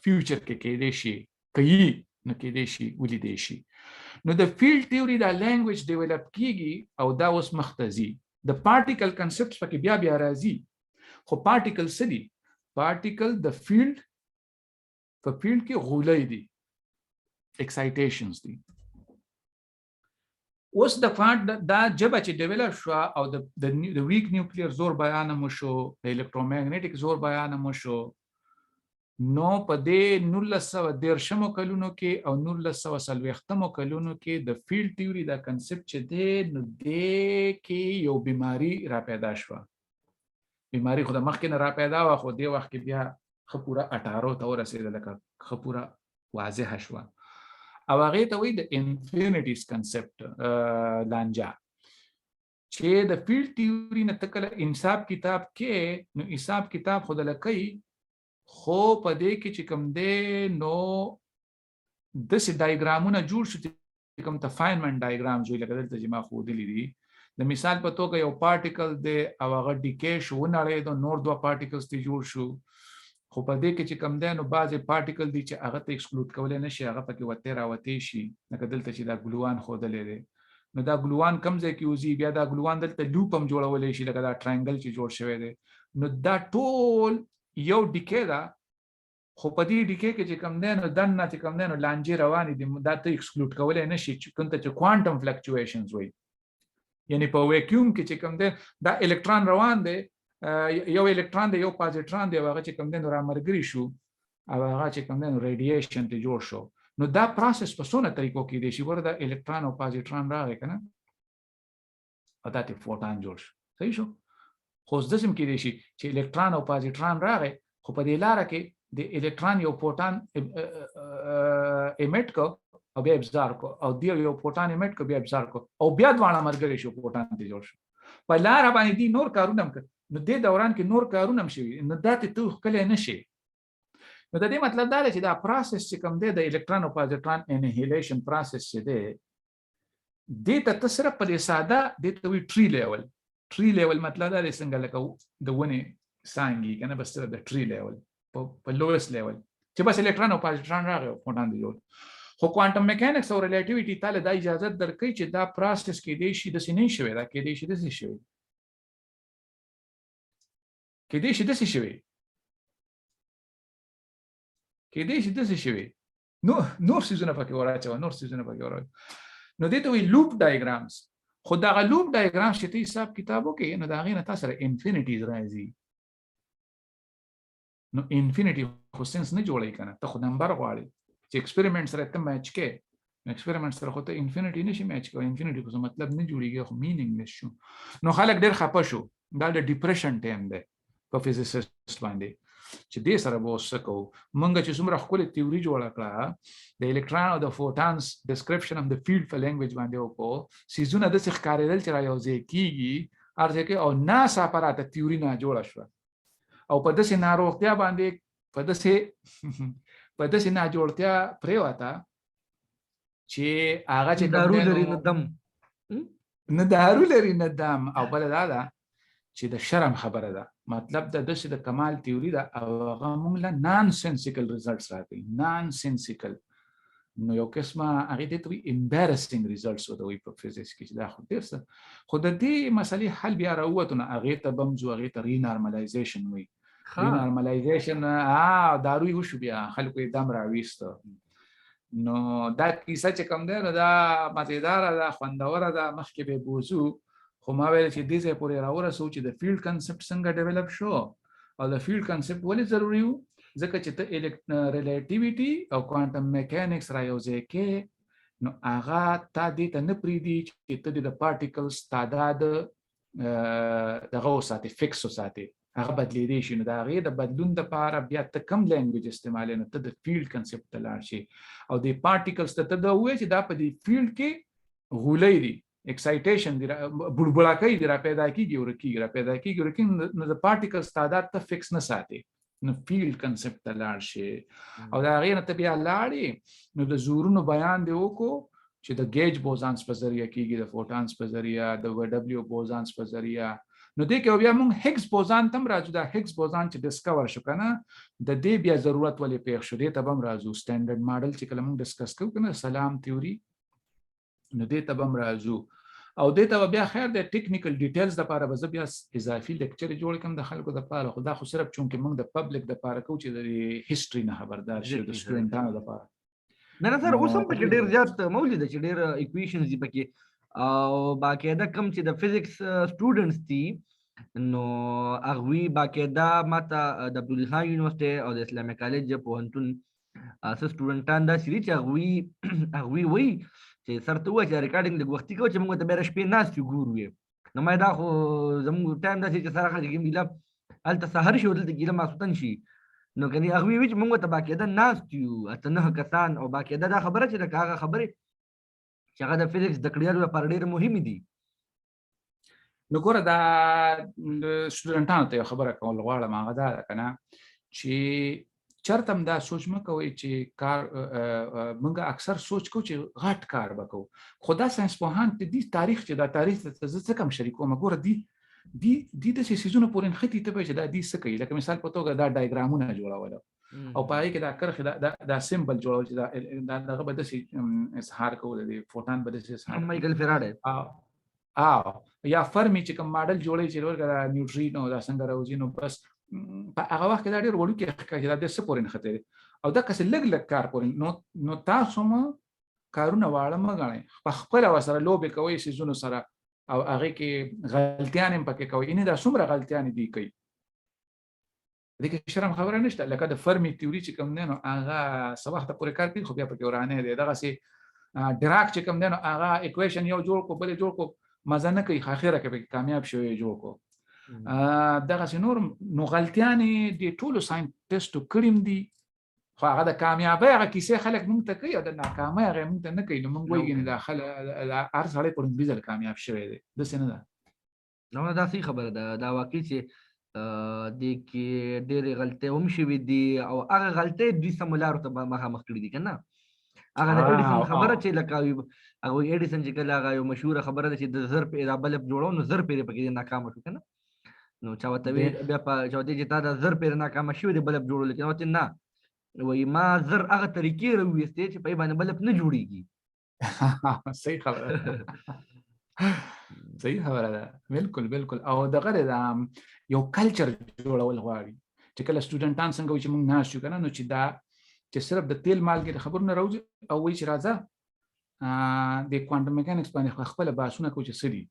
فیوچر کې کېدی شي کوي نو کېدی شي ولیدی شي نو د فیلډ تیوري دا لینګویج ډیولپ کېږي او دا اوس مخ ته ځي د پارټیکل کنسپټس پکې بیا راځي خو پارټیکل څه دي پارټیکل د فیلډ په فیلډ کې غولې دي ایکسایټیشنز دي اوس د کوانټ دا جبه چې ډیولپ شو او د ویک نیوکلیر زور بیان مو شو د الکترومغنیټیک زور بیان مو شو نو په دې 1913 کلونو کې او 1940 کلونو کې د فیلډ تیوري دا کنسپټ چې دی نو دې کې یو بیماری را پیدا شو بیماری خو د مخکې نه را پیدا و خو دې وخت کې بیا خپوره 18 ته ورسېده لکه خپوره واضح شو او هغه ته وایي د انفینټیز کنسپټ لانجا چې د فیلډ تیوري نه تکله انصاف کتاب کې نو حساب کتاب خود لکې خو په دې کې چې کوم دی نو د سې ډایګرامونه جوړ شو کوم ته فاینمنټ ډایګرام جوړ لکه دلته چې ما خو دلی دي د مثال په توګه یو پارټیکل دی او هغه ډیکې شو نړۍ د نور دوه پارټیکلز ته جوړ شو خو په دې کې چې کوم دی نو بعضې پارټیکل دي چې هغه ته ایکسکلود کولی نه شي هغه پکې وتې راوتې شي لکه دلته چې دا ګلوان ښودلی دی نو دا ګلوان کوم ځای کې وځي بیا دا ګلوان دلته لوپ هم جوړولی شي لکه دا ټراینګل چې جوړ شوی دی نو دا ټول یو ډیکې ده خو په دې ډیکې کې چې کوم دی نو دننه چې کوم دی نو لانجې روانې دي دا ته ایکسکلود کولی نه شي کوم ته چې کوانټم فلکچویشنز وایي یعنی په ویکیوم کې چې کوم دی دا الکترون روان دی یو الکترون دی یو پازیټرون دی هغه چې کوم دی نو رامرګري شو او هغه چې کوم دی نو ریډیشن ته جوړ شو نو دا پروسس په څونه طریقو کې دی چې ورته الکترون او پازیټرون راغی کنه او دا ته فوټون جوړ شو صحیح شو خو د سم کې دی چې الکترون او پازیټرون راغی خو په دې لار کې د الکترون یو فوټون ایمیټ کو او بیا ابزار کو او دی یو فوټون ایمیټ کو بیا ابزار کو او بیا دواړه مرګري شو فوټون ته جوړ شو په لار باندې دي نور کارونه هم نو دې دوران کې نور کارونه هم شوي نو دا ته ښکلی نه شي نو د دې مطلب دا دی چې دا پروسس چې کوم دی د الکترون او پازیټرون انهیلیشن پروسس چې دی دې ته ته صرف په دې ساده دې ته وایي ټری لیول مطلب دا دی څنګه لکه د ونې څانګې که نه بس صرف د ټری لیول په لویسټ لیول چې بس الکترون او پازیټرون راغی او فوټون دی جوړ خو کوانټم میکانکس او ریلیټیویټي تاله دا اجازه درکوي چې دا پروسس کېدی شي داسې نه شوی دا کېدی شي داسې شوی کېدی شي داسې شوی نور څیزونه پکې وراچوه نو دې ته وایي لوپ ډایګرامز خو دغه لوپ ډایګرامز چې ته حساب کتاب وکړې نو د هغې نه تا سره انفینټیز راځي نو انفینټي خو سنس نه جوړوي که نه ته خو نمبر غواړې چې ایکسپریمنټ سره ته میچ کې نو ایکسپریمنټ سره خو ته انفینټي نشي میچ کولی انفینټي خو مطلب نه جوړېږي خو مینینګلیس شو نو خلک ډېر خفه شو دا د ډیپریشن ټایم دی په فزیسسټ باندې چې دې سره به اوس څه کوو موږ چې څومره ښکلې تیوري جوړه کړه د الکترون او د فوټانس ډسکرپشن هم د فیلډ په لینګویج باندې وکړو څیزونه داسې ښکارېدل چې را یوځای کېږي هر ځای کې او ناڅاپه راته تیوري نه جوړه شوه او په داسې ناروغتیا باندې په داسې ناجوړتیا پرېوته چې هغه چې دارو لري نه دم نه دارو لري نه دم او بله دا ده چې د شرم خبره ده مطلب د داسې د کمال تیوري ده او هغه موږ له نان سینسیکل ریزلټس راکوي نان سینسیکل نو یو قسمه هغې دې ته وایي امبیرسینګ ریزلټس ورته وایي په فزیکس کې چې دا خو ډېر څه خو د دې مسلې حل بیا راووتو نه هغې ته به هم ځو هغې ته رینارملایزیشن وایي رینارملایزیشن دارو یې وشو بیا خلکو یې دم راویسته نو دا کیسه چې کوم دی نو دا مزېداره ده خوندوره ده مخکې به بوځو خو ما ویل چې دې ځای پورې راورسو چې د فیلډ کنسپټ څنګه ډیولپ شو او د فیلډ کنسپټ ولې ضروري و ځکه چې ته ریلیټیویټي او کوانټم میکانکس را یوځای کې نو هغه تا دې ته نه پرېږدي چې ته د پارټیکلز تعداد دغه وساتې فکس وساتې هغه بدلېدی شي نو د هغې د بدلون دپاره بیا ته کم لینګویج استعمالوې نو ته د فیلډ کنسپټ ته لاړ شي او د پارټیکلز ته ته دا ووایې چې دا په دې فیلډ کې غولۍ دي ایکسایټیشن دی بړبړاکۍ دی را پیدا کېږي ورکېږي را پیدا کېږي ورکېږي نو د پارټیکلز تعداد ته فکس نه ساتي نو فیلډ کنسپټ ته لاړ شي او د هغې نه ته بیا لاړې نو د زورونو بیان دی وکړو چې د گیج بوزانس په ذریعه کېږي د فوټانس په ذریعه د وډبلیو بوزانس په ذریعه نو دې کې بیا موږ هیګز بوزان ته هم راځو دا هیګز بوزان چې ډسکور شو که نه د دې بیا ضرورت ولې پېښ شو دې ته به هم راځو سټینډرډ ماډل چې کله موږ ډسکس کوو که نه سلام تیوري نو دې ته به هم راځو او دې ته بیا خیر د ټیکنیکل ډیټیلز د لپاره به زه بیا اضافي لیکچر جوړ کړم د خلکو د لپاره، خو دا خو صرف چونکې موږ د پبلک د لپاره کوو چې د هیستوري نه خبردار شي د سټوډنټانو لپاره. نه سر، نو اوس هم پکې ډېر زیات مولي ده چې ډېر اکویشنز دي پکې، او باقاعده کم چې د فزیکس سټوډنټس دي نو هغوی باقاعده ماته د عبدالله خان یونیورسټۍ او د اسلامي کالج پوهنتون څه سټوډنټان داسې دي چې هغوی وایي چې سر ته ووایه چې ریکارډینګ لږ وختي کوه چې موږ ته بیا شپې ناست یو ګورو یې. نو ما دا خو زموږ ټایم داسې چې سره خلک ګیله هلته سحر شي او دلته ګیله ماسخوتن شي. نو کني هغوی وایي چې موږ ته باقاعده ناست یو 8-9 کسان، او باقاعده دا خبره چې لکه هغه خبرې چې هغه د فزیکس د کړیالو لپاره ډېرې مهمې دي. نو ګوره دا سټوډنټانو ته یو خبره کول غواړم، هغه دا ده که نه چې چېرته هم دا سوچ مه کوئ چې کار موږ اکثر سوچ کوو چې غټ کار به کوو، خو دا ساینس پوهان ته دي تاریخ چې دا تاریخ ته زه څه کم شریکوم. ګوره دي داسې څیزونه پورې نښتي ته به چې دا دي څه کوي. لکه مثال په توګه دا ډایګرامونه جوړول او په هغې کې دا کرښې دا سمبل جوړول چې دغه به داسې اظهار کوو، د فوټان به داسې اظهار مایکل فیراډی یا فرمي چې کوم ماډل جوړوي چې ورګه دا نیوټرینو دا څنګه راوځي، نو بس په هغه وخت کې دا ډېر وړوکی ښکاري چې دا څه پورې نښتی دی او دقسې لږ کار پورې. نو تاسو مو کارونه واړه مه ګڼئ، په خپله ورسره لوبې کوئ څیزونو سره او هغې کې غلطیانې هم پکې کوئ. یعنې دا څومره غلطیانې دي کوي، دې کې شرم خبره نشته. لکه د فرمي تیوري چې کوم دی نو هغه څه وخته پورې کار کوي، خو بیا پکې ورانه دی. دغسې ډراک چې کوم دی نو هغه اکویشن یو جوړ کړو بل یې جوړ کړو، مزه نه کوي، اخره کې پکې کامیاب شوی جوړ کړو. دغسې نور نو غلطیانې د ټولو ساینټسټو کړي دي، خو هغه د کامیابۍ هغه کیسې خلک موږ ته کوي او د ناکامۍ هغه موږ ته نه کوي. نو موږ وایو ګینې دا هر سړی په لومړي ځل کامیاب شوی دی، داسې نه ده. نو دا صحیح خبره ده، دا واقعي چې دې کې ډېرې غلطۍ هم شوي دي او هغه غلطۍ دوی سمو لارو ته مخامخ کړي دي که نه. هغه د ایډیسن خبره چې لکه هغه ایډیسن چې کله هغه یو مشهوره خبره ده چې د زر پیره بلب جوړو نو زر پیرې پکې ناکامه شو که نه. نو چا ورته ویل بیا چا ورته چې تا د زر پیرې ناکامه شوی دی بلب جوړولو کې، ورته نه وایي ما زر هغه طریقې راوویستې چې په یې باندې بلب نه جوړېږي. صحیح خبره ده، صحیح خبره ده، بالکل بالکل. او دغه یو کلچر جوړول غواړي چې کله سټوډنټان څنګه وایي چې موږ ناست یو که نه، نو چې دا چې صرف د تیل مالګې د خبرونه راوځي او وایي چې راځه د کوانټم میکانکس باندې خپله بحثونه کوو چې څه دي،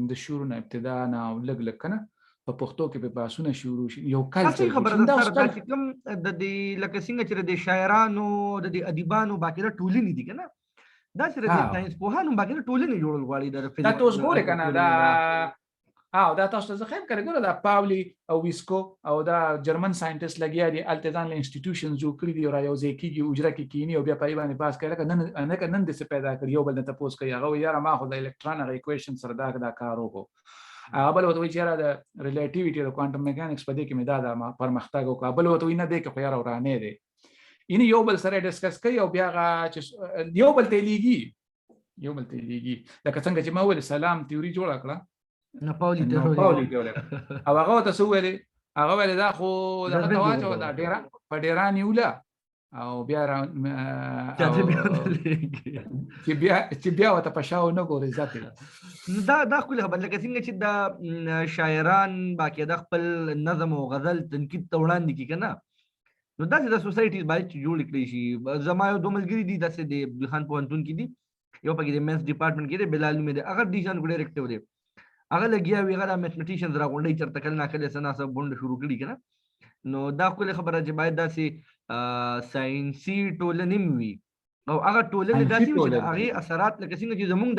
د شروع نه ابتدا نه او لږ که نه په پښتو کې به بحثونه شروع شي. یو کلچر خبره ده سر، دا چې کوم د دې لکه څنګه چې د شاعرانو د دې ادیبانو باقاعده ټولنې دي که نه، داسې د ساینس پوهانو باقاعده ټولنې جوړول غواړي. دا ته اوس ګورې که نه دا تاسو ته زه خیم کړی ګوره دا پاولی او ویسکو او دا جرمن ساینټسټ لګیا دي هلته ځان له انسټیټیوشن جوړ کړي دي او را یو ځای کېږي حجره کې کښېني او بیا په هغې باندې بحث کوي. لکه نن دې څه پیدا کړي، یو بل نه تپوس کوي، هغه وایي یاره ما خو د الکترون هغه ایکویشن سره دا کار وکړو، هغه بل ورته وایي چې یاره د ریلیټیویټي د کوانټم میکانکس په دې کې مې دا پرمختګ وکړه، بل ورته وایي نه دی که خو یاره ورانې دی. یعنې یو بل سره ډسکس کوي او بیا هغه یو بل ته یې لیږي. لکه څنګه چې ما وویل سلام تیوري جوړه کړه نه پاولی ته او هغه ورته څه وویلې، هغه ویلې دا خو دغه ته واچوه دا په ډېره نیوله او بیا چې بیا ورته په شاو نه ګورې ذاتې دا ښکلې خبره. لکه څنګه چې دا شاعران باقاعده خپل نظم او غزل تنقید ته وړاندې کړي که نه، نو داسې د سوسایټیز باید چې جوړې کړی شي. زما یو دوه ملګري دي داسې د عبدالله خان پوهنتون کې دي، یو پکې د میتھس ډپارټمنټ کې دی بلال نومې دی، هغه ډیزاین ډایرکټر دی، هغه لګیا وي هغه د میتھمیټیشنز راغونډوي چېرته کله ناکله څه ناڅه غونډه شروع کړي که نه. نو دا ښکلې خبره چې باید داسې ساینسي ټولنې هم وي او هغه ټولنې داسې وي چې د هغې اثرات لکه څنګه چې زمونږ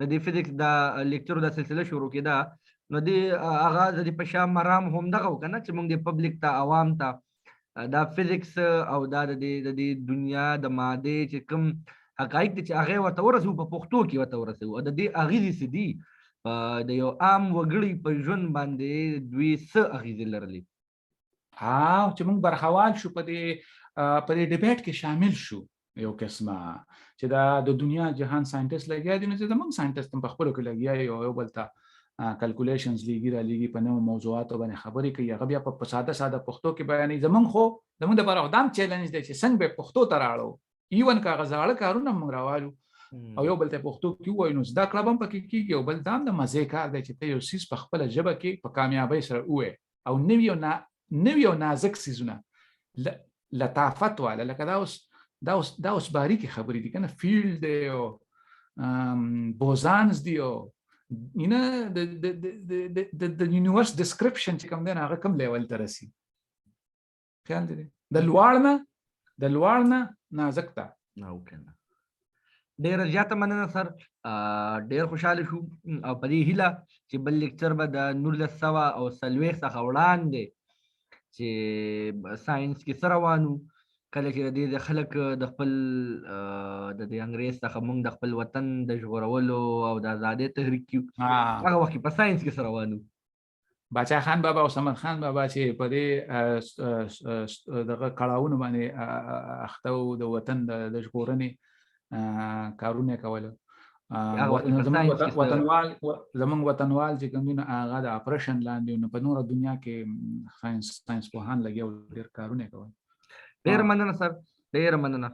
د دې فزیکس دا لیکچرو دا سلسله شروع کېده نو د هغه د په شا مرام هم دغه و که نه چې موږ د پبلک ته عوام ته دا فزیکس او دا د دې دنیا د مادې چې کوم حقایق دي چې هغې ورته ورسوو په پښتو کې ورته ورسوو او د دې اغېزې څه دي د یو عام وګړي په ژوند باندې دوی څه اغېزې لرلې. چې موږ برخوال شو په دې ډیبیټ کې شامل شو یو قسمه چې دا د دنیا جهان ساینټسټ لګیا دي نو چې زموږ ساینټسټ هم په خپلو کې لګیا یو بل ته کلکولیشنز لیږي رالیږي په نوو موضوعاتو باندې خبرې کوي، هغه بیا په ساده پښتو کې بیانوي. زموږ دپاره خو دا هم چیلنج دی چې څنګه به پښتو ته راوړو، ایون که هغه زاړه کارونه موږ راوالو او یو بل ته پښتو کې وایو نو زده کړه هم پکې کېږي او بل دا هم د مزې کار دی چې ته یو څیز په خپله ژبه کې په کامیابۍ سره ووایې او نوي او نازک څیزونه لطافت والا لکه دا اوس باریکې خبرې دي که نه فیلډ دی او بوزانز دی او د یونیورس ډسکرپشن چې کوم دی هغه کوم لیول ته رسي خیال دی د لوړ نه نازک ته ډېره زیاته مننه سر ډېر خوشحاله شو او په دې هیله چې بل لیکچر به د 1940 څخه وړاندې چې ساينس کې څه روان وو کله چې د دې خلک د خپل د انګریز څخه موږ د خپل وطن د ژغورولو او د ازادۍ تحریک کیو هغه وخت په ساينس کې څه روان وو باچا خان بابا او سمد خان بابا چې په دې دغه کړهونو باندې اخته وو د وطن د ژغورنې کارونه کول زمونږ وطنوال چې کوم نه هغه د اپریشن لاندې نو په نور دنیا کې ساينس پوهان لګي ډېر کارونه کول ډېر مننه سر ډېر مننه